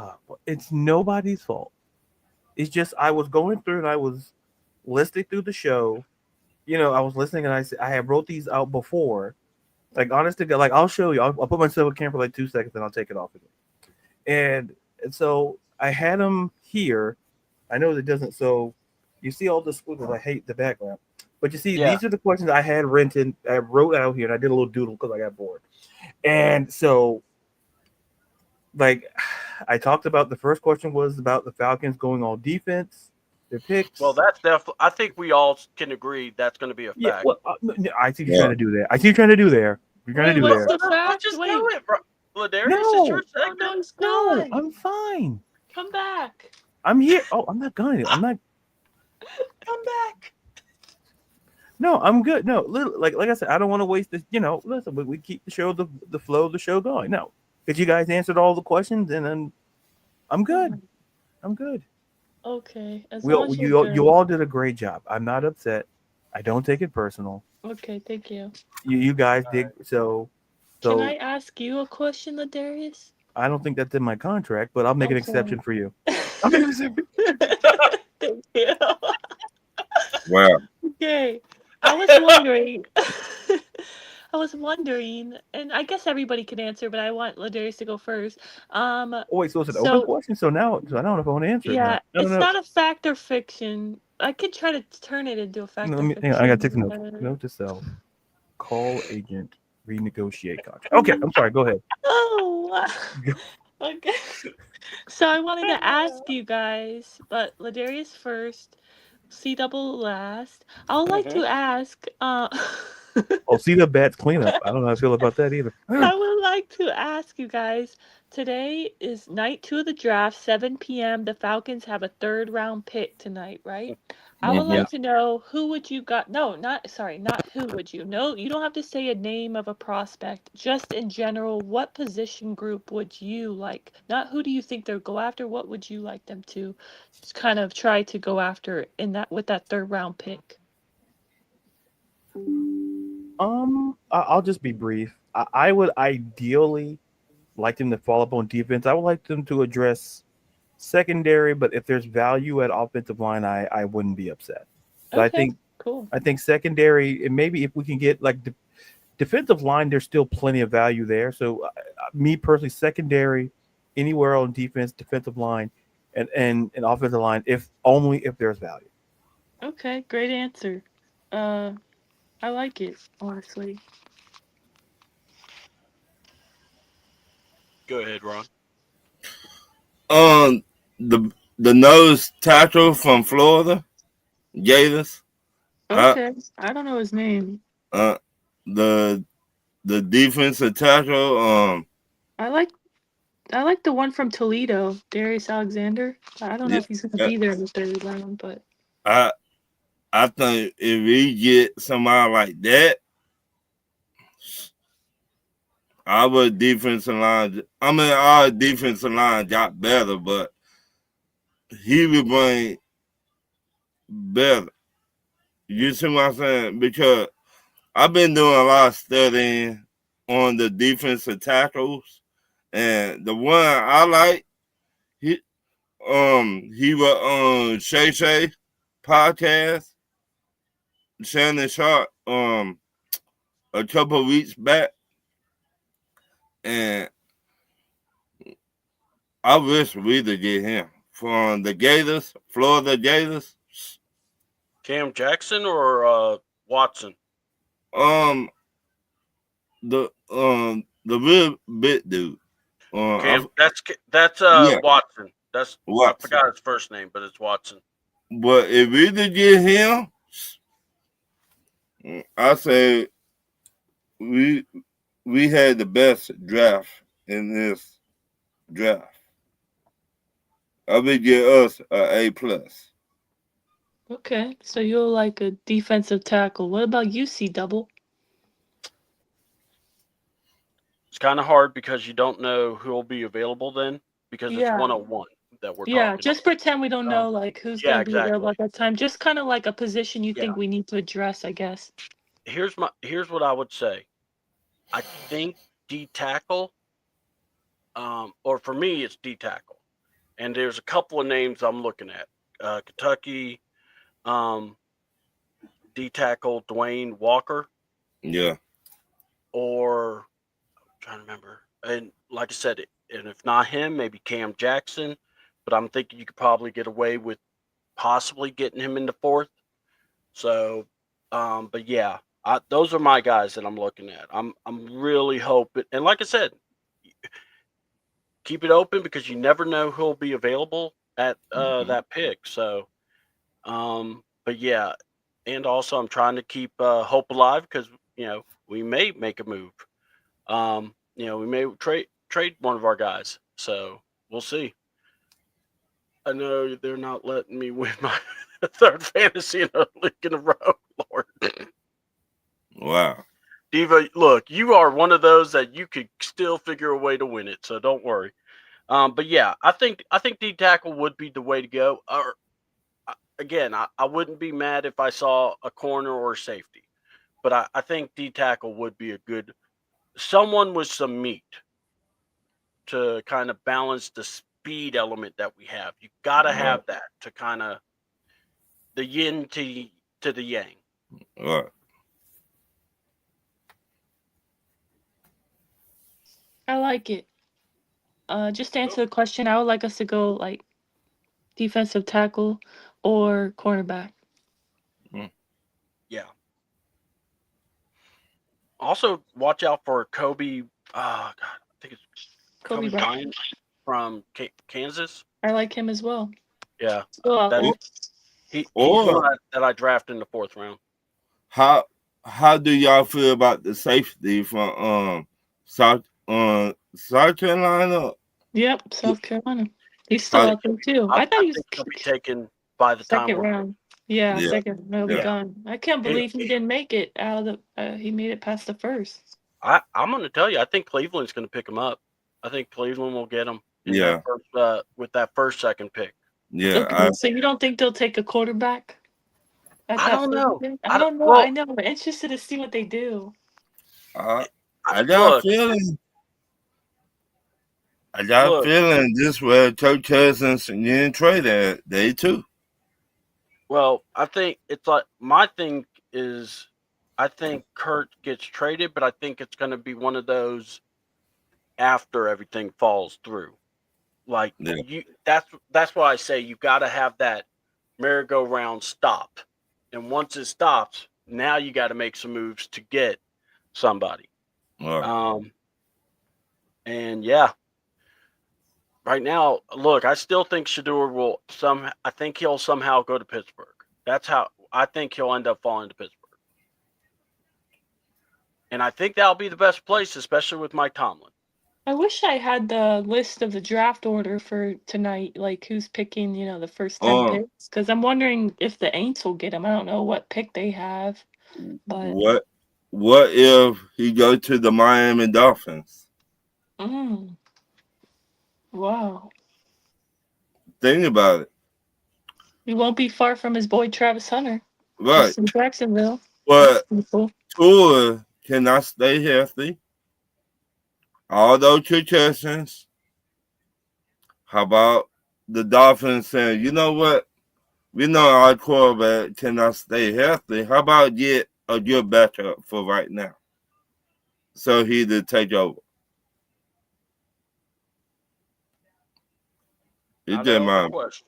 It's nobody's fault. It's just I was going through and I was listening through the show. I was listening and I had wrote these out before. Like honest to God, like I'll show you. I'll put myself in camera for like 2 seconds and I'll take it off again. And so I had them here. I know it doesn't. So you see all the squiggles. I hate the background, but you see these are the questions I had written. I wrote out here and I did a little doodle because I got bored. And so, like, I talked about the first question was about the Falcons going all defense. Their picks. Well, that's definitely. I think we all can agree that's going to be a fact. Yeah. Well, I see what you're trying to do there. I see what you're trying to do there. You're trying to do there. What's the Let's fact? just Wait. do it, bro. Ladarius, No. it's your segment. No, it's No, not. I'm fine. Come back. I'm here. Oh, I'm not going. I'm not. Come back. No, I'm good. No, like I said, I don't want to waste this. Listen, we keep the show, the flow of the show going. No, because you guys answered all the questions, and then I'm good. I'm good. Okay. You all did a great job. I'm not upset. I don't take it personal. Okay, thank you. You guys did so. Can I ask you a question, Ladarius? I don't think that's in my contract, but I'll make an exception for you. I'll make an exception. Thank you. Wow. Okay. I was wondering, and I guess everybody can answer, but I want Ladarius to go first. Wait, so it's an open question? So I don't know if I want to answer. Yeah, it's not a fact or fiction. I could try to turn it into a fact or fiction. Hang on, I got to take a note. Note to self. Call agent. Renegotiate contract. Okay, I'm sorry. Go ahead. Oh, okay. So I wanted to ask you guys, but Ladarius first, C double last. I would like to ask. See the bats cleanup. I don't know how I feel about that either. I would like to ask you guys. Today is night 2 of the draft, 7 p.m. The Falcons have a 3rd round pick tonight, right? I would like to know who would you got. No, not who would you. No, you don't have to say a name of a prospect. Just in general, what position group would you like? Not who do you think they'll go after. What would you like them to kind of try to go after with that 3rd round pick? I'll just be brief. I would ideally like them to follow up on defense. I would like them to address secondary, but if there's value at offensive line, I wouldn't be upset. But Okay, cool. I think secondary, and maybe if we can get like defensive line, there's still plenty of value there. So me personally, secondary, anywhere on defense, defensive line, and offensive line, if there's value. Okay, great answer. I like it, honestly. Go ahead, Ron. The nose tackle from Florida, Gators. Okay, I don't know his name. The defensive tackle. I like the one from Toledo, Darius Alexander. I don't know if he's gonna be there in the 3rd round, but I think if we get somebody like that, our defensive line got better, but he will bring better. You see what I'm saying? Because I've been doing a lot of studying on the defensive tackles, and the one I like, he he was on Shay Shay podcast, Shannon Sharp, a couple of weeks back, and I wish we'd get him from the Gators, Florida Gators. Cam Jackson or Watson? Um, the real big dude. Cam, that's Yeah, Watson. I Watson. forgot his first name, but it's Watson. But if we did get him, I say we had the best draft in this draft. I would give us a A+. Okay, so you're like a defensive tackle. What about UC Double? It's kind of hard because you don't know who will be available then because it's Yeah. 101 that we're Yeah, talking. just pretend we don't know like who's yeah, gonna be available exactly. at that time. Just kind of like a position you Yeah. think we need to address, I guess. Here's what I would say. I think D tackle, or for me it's D tackle, and there's a couple of names I'm looking at. Kentucky, D tackle Dwayne Walker, Yeah, or I'm trying to remember. And like I said, and if not him, maybe Cam Jackson. But I'm thinking you could probably get away with possibly getting him in the fourth. So, but yeah, those are my guys that I'm looking at. I'm really hoping, and like I said, keep it open because you never know who'll be available at that pick. So, but yeah, and also I'm trying to keep hope alive because we may make a move. We may trade one of our guys. So we'll see. I know they're not letting me win my third fantasy in a league in a row, Lord. wow. Diva, look, you are one of those that you could still figure a way to win it, so don't worry. But yeah, I think D tackle would be the way to go. Or again, I wouldn't be mad if I saw a corner or safety, but I think D tackle would be a good someone with some meat to kind of balance the speed element that we have. You got to have that to kind of the yin to the yang. Right. I like it. Just to answer the question, I would like us to go like defensive tackle or cornerback. Yeah. Also, watch out for Kobe. God, I think it's Kobe Bryant from Kansas. I like him as well. Yeah, Still out there. he's one that I drafted in the fourth round. How do y'all feel about the safety from South Carolina? Yep, South Carolina. He's still out there too. I thought he was he'll be taken by the second time round. Yeah, Yeah. second. He'll be gone. I can't believe he didn't make it out of the. He made it past the first. I'm going to tell you, I think Cleveland's going to pick him up. I think Cleveland will get him. Yeah. With that second pick. Yeah. Okay, so you don't think they'll take a quarterback? I don't know. I don't know. Well, I know. I'm interested to see what they do. I got a feeling. I got a feeling this where Kirk Cousins getting traded. They too. Well, I think it's like my thing is, I think Kurt gets traded, but I think it's going to be one of those after everything falls through. Like that's why I say you got to have that merry-go-round stop, and once it stops, now you got to make some moves to get somebody. Right. And yeah, right now, look, I still think Shador will I think he'll somehow go to Pittsburgh. That's how I think he'll end up falling to Pittsburgh. And I think that'll be the best place, especially with Mike Tomlin. I wish I had the list of the draft order for tonight, like who's picking, the first 10 picks. Because I'm wondering if the Aints will get him. I don't know what pick they have. But what if he go to the Miami Dolphins? Wow. Think about it. He won't be far from his boy Travis Hunter. Right. Just in Jacksonville. But Cool. Tua cannot stay healthy. All those concussions. How about the Dolphins saying, you know what? We know our quarterback cannot stay healthy. How about get a good backup for right now? So he to take over. He Not did out of the my question.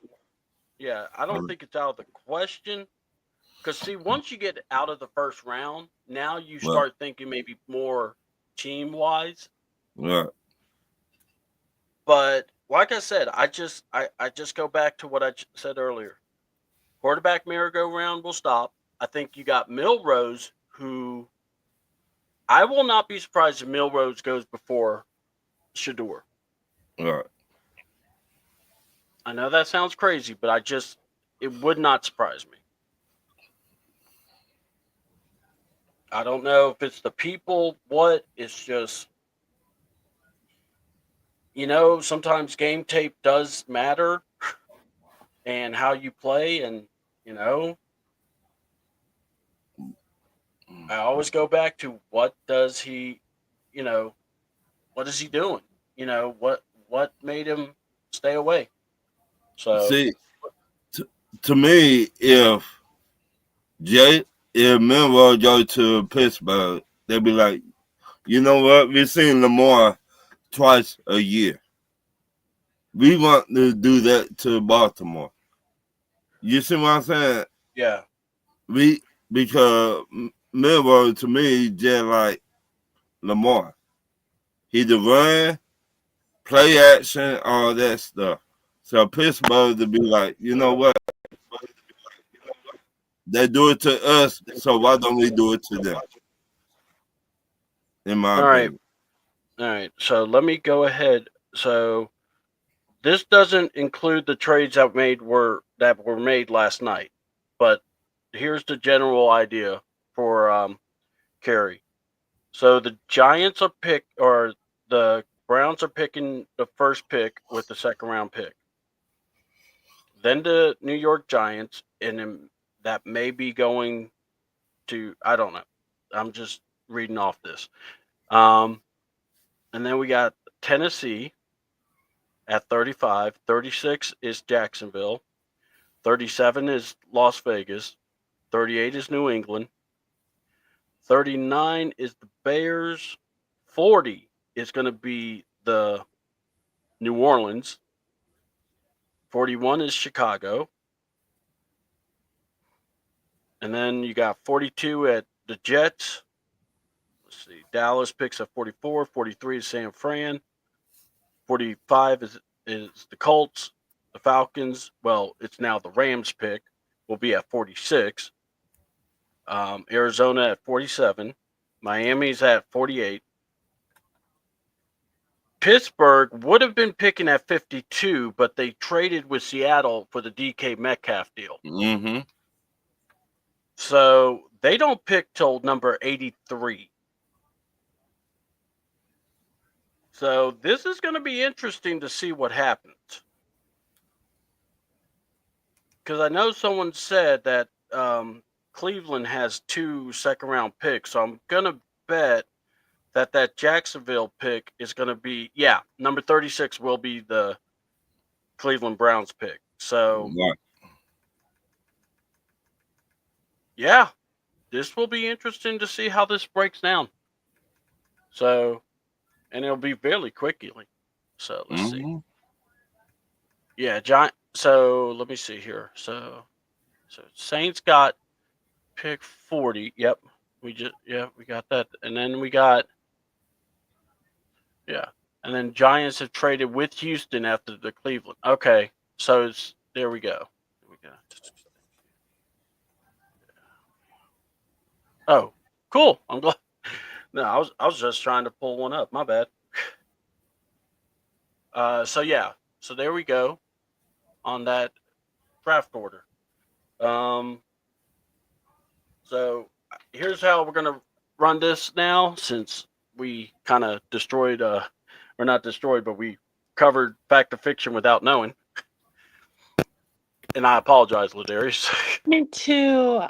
Yeah, I don't think it's out of the question. Because, see, once you get out of the first round, now you start thinking maybe more team wise. right. But like I said, I just go back to what I said earlier. Quarterback merry-go-round will stop. I think you got Milrose, who I will not be surprised if Milrose goes before Shador. Right. I know that sounds crazy, but it would not surprise me. I don't know if it's the people, it's just, sometimes game tape does matter and how you play. And, I always go back to what is he doing? What made him stay away? So, See, to me, if Milroy go to Pittsburgh, they'd be like, you know what? We've seen Lamar twice a year. We want to do that to Baltimore. You see what I'm saying? yeah. Because Milroy to me just like Lamar. He the run, play action, all that stuff. So Pittsburgh to be like, you know what? They do it to us, so why don't we do it to them? In my All right. opinion. All right. So let me go ahead. So this doesn't include the trades that were made last night, but here's the general idea for Kerry. So the Giants or the Browns are picking the first pick with the second round pick. Then the New York Giants, and then that may be going to, I don't know. I'm just reading off this. And then we got Tennessee at 35. 36 is Jacksonville. 37 is Las Vegas. 38 is New England. 39 is the Bears. 40 is going to be the New Orleans. 41 is Chicago. And then you got 42 at the Jets. Let's see. Dallas picks at 44. 43 is San Fran. 45 is the Colts. The Falcons, well, it's now the Rams pick, will be at 46. Arizona at 47. Miami's at 48. Pittsburgh would have been picking at 52, but they traded with Seattle for the DK Metcalf deal. Mm-hmm. So they don't pick till number 83. So this is going to be interesting to see what happens. Because I know someone said that Cleveland has 2 second-round picks, so I'm going to bet that Jacksonville pick is going to be, number 36 will be the Cleveland Browns pick. So, Right. yeah, this will be interesting to see how this breaks down. So, and it'll be fairly quickly. So, let's see. Yeah, so, let me see here. So Saints got pick 40. Yep. We got that. And then we got, and then Giants have traded with Houston after the Cleveland. Okay. So there we go. Oh, cool. I'm glad. No, I was just trying to pull one up. My bad. So there we go on that draft order. So here's how we're gonna run this now, since we kind of destroyed or not destroyed, but we covered fact or fiction without knowing. And I apologize, Ladarius. Me too.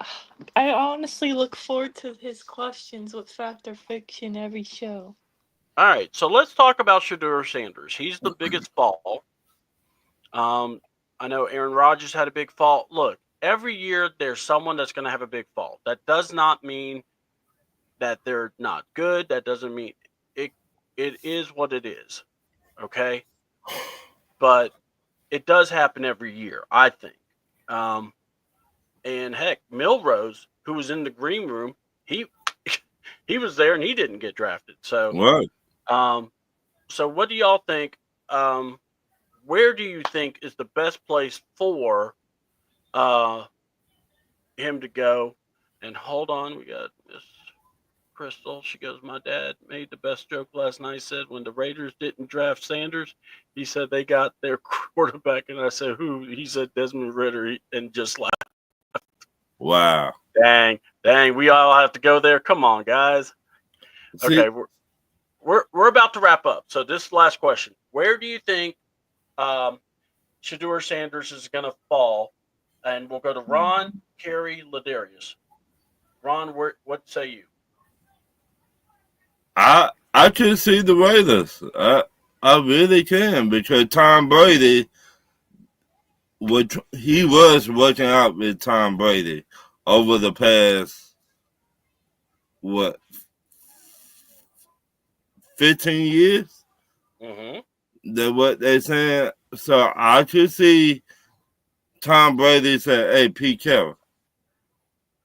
I honestly look forward to his questions with fact or fiction every show. All right, so let's talk about Shedeur Sanders. He's the biggest fall. I know Aaron Rodgers had a big fall. Look, every year there's someone that's going to have a big fall. That does not mean that they're not good. That doesn't mean it. It is what it is. Okay, but it does happen every year, I think. Um, and heck, Milrose, who was in the green room, he he was there and he didn't get drafted. So, Right. so what do y'all think? Where do you think is the best place for uh, him to go? And hold on, we got Miss Crystal. She goes, my dad made the best joke last night. He said when the Raiders didn't draft Sanders, he said they got their quarterback. And I said, who? He said Desmond Ritter, and just laughed. Wow. Dang, we all have to go there. Come on, guys. See, Okay, we're about to wrap up. So this last question: where do you think Shedeur Sanders is going to fall? And we'll go to Ron, Kerry, Ladarius. Ron, what say you? I can see the Raiders. I really can, because Tom Brady, he was working out with Tom Brady over the past 15 years. Mm-hmm. That what they saying. So I could see Tom Brady say, "Hey, Pete Carroll,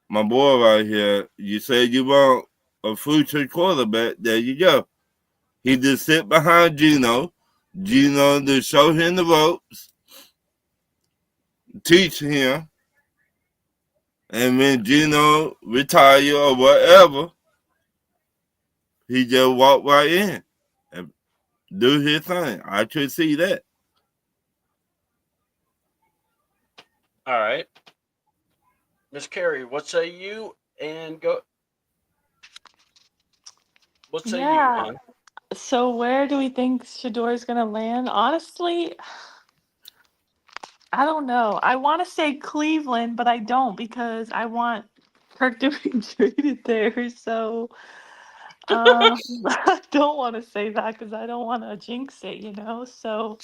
my boy right here. You said you want a future quarterback. There you go." He just sit behind Geno to show him the ropes, teach him, and when Geno retire or whatever, he just walk right in and do his thing. I could see that. All right, Miss Kerry, what say you? And go. What say you, Yeah. hon? So where do we think Shador is gonna land? Honestly, I don't know. I want to say Cleveland, but I don't because I want Kirk to be traded there. So I don't want to say that because I don't want to jinx it, you know. So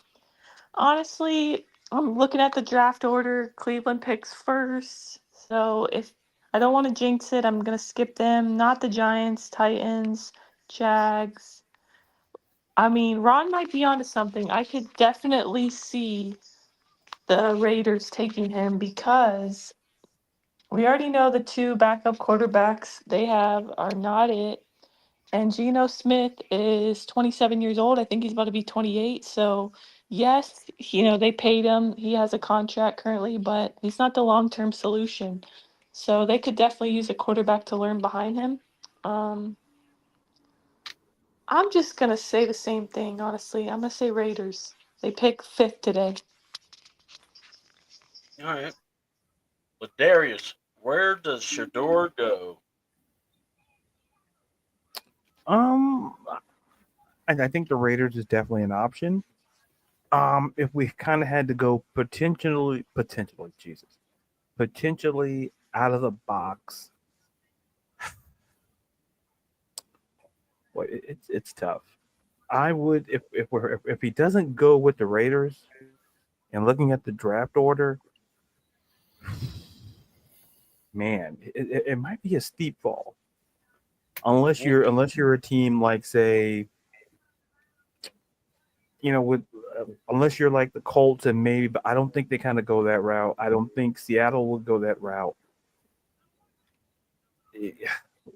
honestly, I'm looking at the draft order. Cleveland picks first. So if I don't want to jinx it, I'm gonna skip them. Not the Giants, Titans, Jags. I mean, Ron might be onto something. I could definitely see the Raiders taking him because we already know the two backup quarterbacks they have are not it. And Geno Smith is 27 years old. I think he's about to be 28. So, yes, they paid him. He has a contract currently, but he's not the long term solution. So, they could definitely use a quarterback to learn behind him. Um, I'm just going to say the same thing, honestly. I'm going to say Raiders. They pick fifth today. All right, Ladarius, where does Shedeur go? Um, I think the Raiders is definitely an option. If we kind of had to go potentially out of the box, well, it's tough. I would if he doesn't go with the Raiders and looking at the draft order, man, it might be a steep fall. Unless you're a team like, say, with unless you're like the Colts, and maybe, but I don't think they kind of go that route. I don't think Seattle would go that route.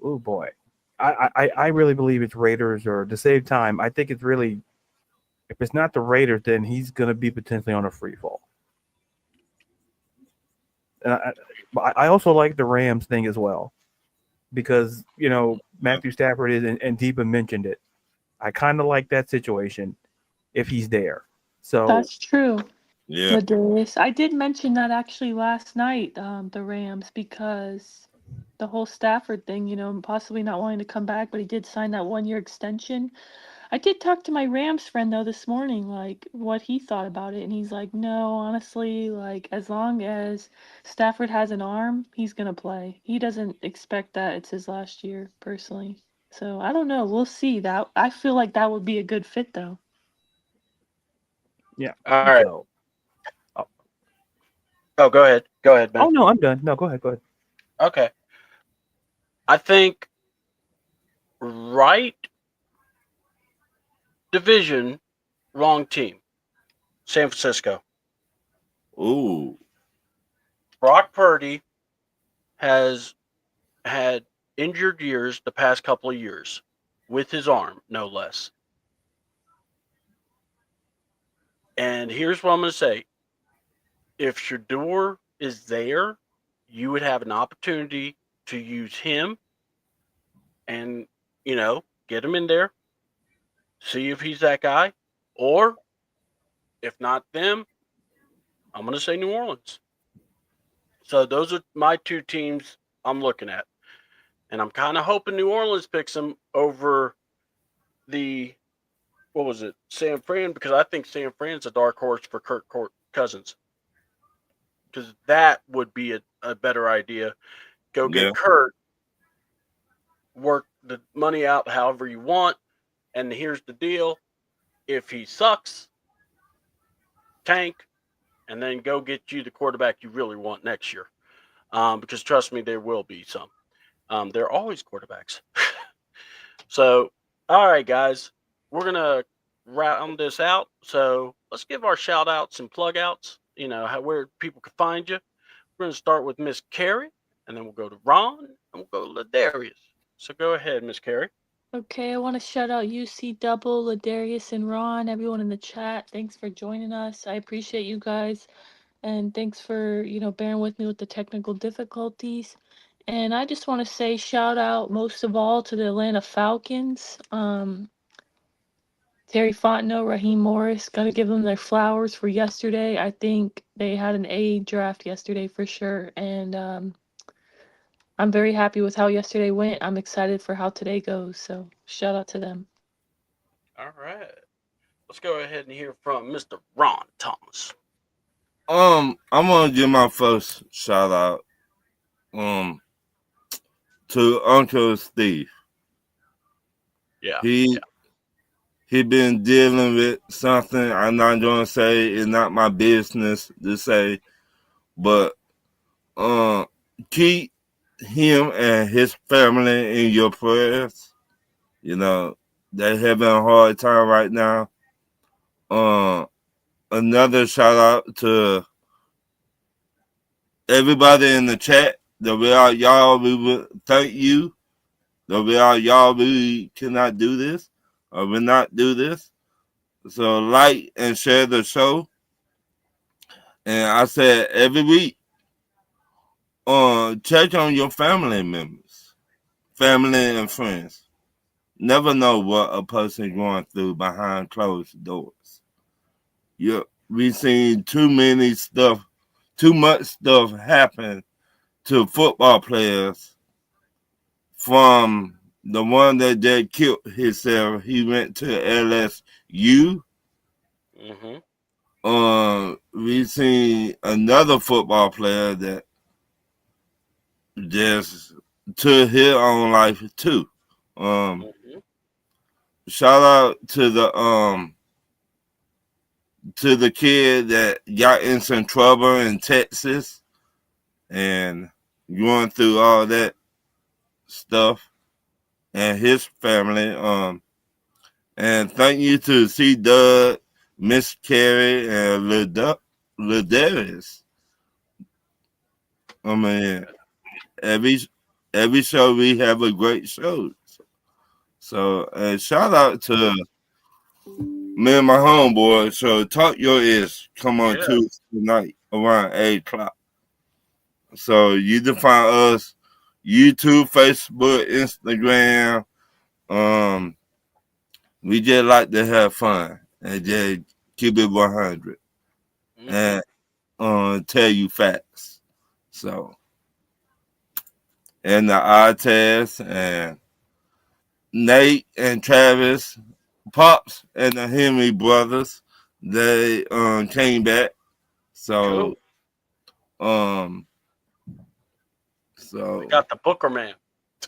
Oh boy, I really believe it's Raiders, or to save time, I think it's really, if it's not the Raiders, then he's going to be potentially on a free fall. And I also like the Rams thing as well, because Matthew Stafford is, and Deepa mentioned it. I kind of like that situation if he's there. So That's true. Yeah. Ladarius. I did mention that actually last night, the Rams, because the whole Stafford thing, possibly not wanting to come back, but he did sign that 1 year extension. I did talk to my Rams friend though this morning, like what he thought about it, and he's like, no, honestly, like as long as Stafford has an arm, he's gonna play. He doesn't expect that it's his last year, personally. So I don't know. We'll see. That I feel like that would be a good fit though. Yeah. All right. So. Oh, go ahead. Go ahead, Oh Ben. no, I'm done. No, go ahead. Go ahead. Okay. I think right division, wrong team. San Francisco. Ooh. Brock Purdy has had injured years the past couple of years with his arm, no less. And here's what I'm going to say. If Shador is there, you would have an opportunity to use him and, get him in there, see if he's that guy. Or if not them, I'm going to say New Orleans. So those are my two teams I'm looking at. And I'm kind of hoping New Orleans picks them over the, what was it, San Fran, because I think San Fran's a dark horse for Kirk Cousins. Because that would be a better idea. Go Yeah. get Kurt, work the money out however you want, and here's the deal. If he sucks, tank, and then go get you the quarterback you really want next year. Because trust me, there will be some. They're always quarterbacks. So, all right, guys, we're going to round this out. So let's give our shout outs and plug outs, where people can find you. We're going to start with Miss Carrie, and then we'll go to Ron, and we'll go to Ladarius. So go ahead, Miss Carrie. Okay, I want to shout out UC Double, Ladarius, and Ron, everyone in the chat. Thanks for joining us. I appreciate you guys, and thanks for bearing with me with the technical difficulties. And I just want to say shout out most of all to the Atlanta Falcons. Terry Fontenot, Raheem Morris, gotta give them their flowers for yesterday. I think they had an A draft yesterday for sure, and I'm very happy with how yesterday went. I'm excited for how today goes. So shout out to them. All right. Let's go ahead and hear from Mr. Ron Thomas. I'm gonna give my first shout out to Uncle Steve. Yeah. He been dealing with something. I'm not gonna say it's not my business to say, but keep him and his family in your prayers. They having a hard time right now. Another shout out to everybody in the chat. The real y'all, we would thank you. The real y'all, we cannot do this or will not do this. So like and share the show. And I said every week, check on your family members, family and friends. Never know what a person going through behind closed doors. We seen too much stuff happen to football players. From the one that killed himself, he went to LSU. Mm-hmm. We seen another football player that just took his own life too. Mm-hmm. Shout out to the kid that got in some trouble in Texas and going through all that stuff and his family. And thank you to C Doug, Miss Carrie, and Ladarius. I mean, every show we have a great show. So, and shout out to me and my homeboy. So, Talk Your Ears come on Tuesday night around 8 o'clock. So, you can find us YouTube, Facebook, Instagram. We just like to have fun and just keep it 100 and tell you facts. So, and the eye test and Nate and Travis, Pops and the Henry brothers, they came back. So um We so got the Booker man.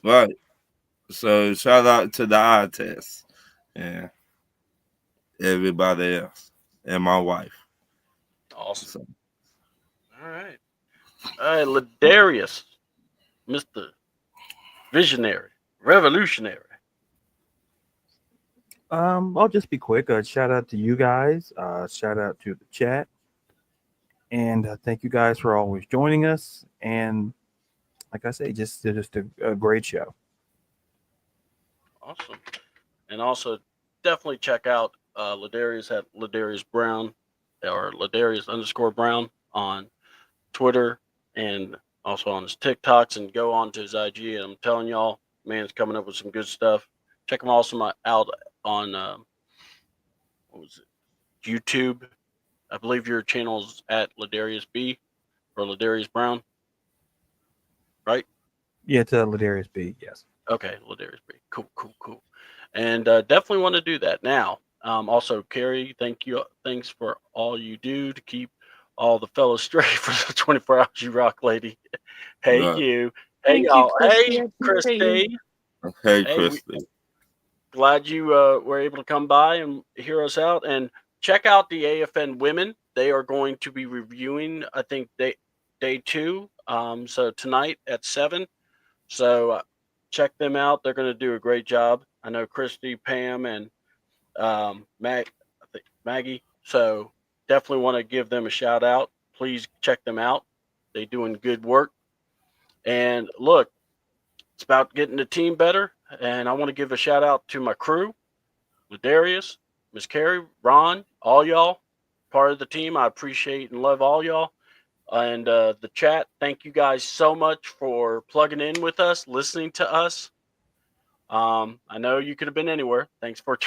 right. So shout out to the eye test and everybody else and my wife. Awesome. So All right. Ladarius, Mr. Visionary, Revolutionary. I'll just be quick. Shout out to you guys. Shout out to the chat, and thank you guys for always joining us. And like I say, just a great show. Awesome. And also, definitely check out Ladarius at Ladarius Brown or Ladarius_Brown on Twitter and also on his TikToks, and go on to his IG. And I'm telling y'all, man's coming up with some good stuff. Check him also out on what was it? YouTube. I believe your channel's at Ladarius B or Ladarius Brown, right? Yeah, to Ladarius B. Yes. Okay, Ladarius B. Cool. And definitely want to do that now. Also, Carrie, thanks for all you do to keep all the fellows straight for the 24 hours you rock, lady. Hey, right. you. Hey, Thank you, y'all. Christy. Hey, I appreciate Christy. you. Hey, Hey, Christy. glad you were able to come by and hear us out. And check out the AFN women. They are going to be reviewing, I think, day 2. So tonight at 7. So check them out. They're going to do a great job. I know Christy, Pam, and Maggie. So definitely want to give them a shout out. Please check them out. They're doing good work. And look, it's about getting the team better. And I want to give a shout out to my crew, Ladarius, Miss Carrie, Ron, all y'all, part of the team. I appreciate and love all y'all. And the chat, thank you guys so much for plugging in with us, listening to us. I know you could have been anywhere. Thanks for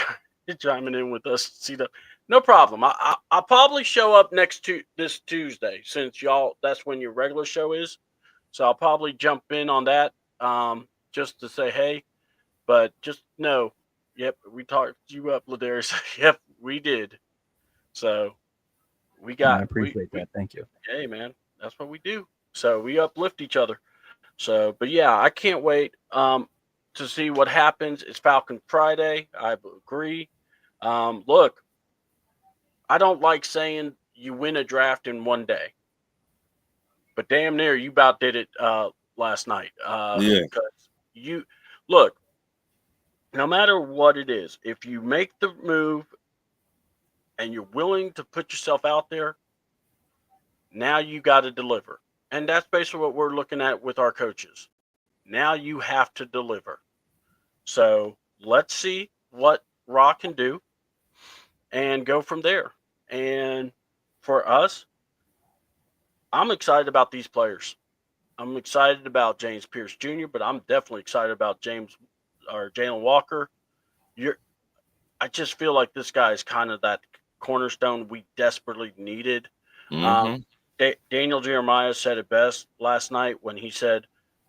chiming in with us. No problem. I'll probably show up this Tuesday, since y'all, that's when your regular show is. So I'll probably jump in on that, just to say hey. But just know, yep, we talked you up, Ladarius. Yep, we did. So we I got appreciate that. Thank you. hey man, that's what we do. So we uplift each other. So, but yeah, I can't wait to see what happens. It's Falcon Friday. I agree. Look, I don't like saying you win a draft in one day, but damn near you about did it last night. Yeah. Because you look, no matter what it is, if you make the move and you're willing to put yourself out there, now you got to deliver. And that's basically what we're looking at with our coaches. Now you have to deliver. So let's see what Raw can do and go from there. And for us, I'm excited about these players. I'm excited about James Pierce Jr., but I'm definitely excited about Jalen Walker. I just feel like this guy is kind of that cornerstone we desperately needed. Mm-hmm. Daniel Jeremiah said it best last night when he said,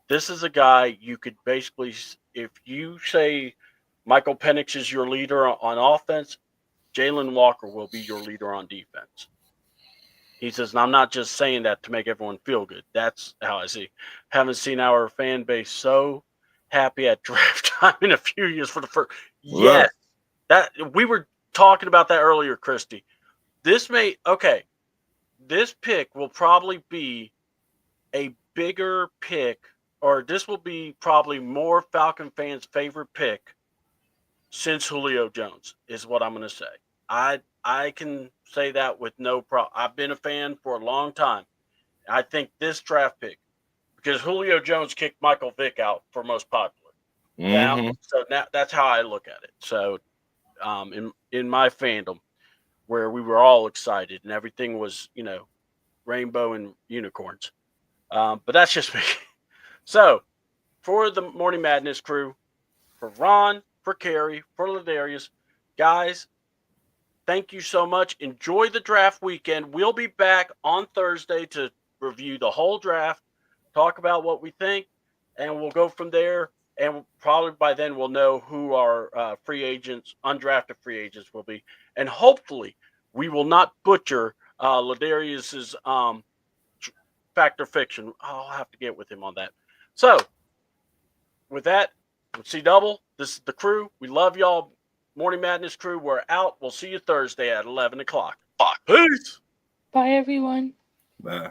this is a guy you could basically, if you say Michael Penix is your leader on offense, Jalen Walker will be your leader on defense. He says, and I'm not just saying that to make everyone feel good. That's how I see. Haven't seen our fan base so happy at draft time in a few years for the first. Yes, that we were talking about that earlier, Christy. This pick will probably be a bigger pick, or this will be probably more Falcon fans' favorite pick since Julio Jones, is what I'm going to say. I can say that with no problem. I've been a fan for a long time. I think this draft pick, because Julio Jones kicked Michael Vick out for most popular. Mm-hmm. So now that's how I look at it. So in my fandom, where we were all excited and everything was, rainbow and unicorns. But that's just me. So for the Morning Madness crew, for Ron, for Carrie, for Ladarius, guys, thank you so much. Enjoy the draft weekend. We'll be back on Thursday to review the whole draft, talk about what we think, and we'll go from there. and probably by then we'll know who our free agents, undrafted free agents, will be, and hopefully we will not butcher Ladarius's fact or fiction. I'll have to get with him on that. So, with that, C Double, this is the crew. We love y'all. Morning Madness crew, we're out. We'll see you Thursday at 11 o'clock. Peace. Bye, everyone. Bye.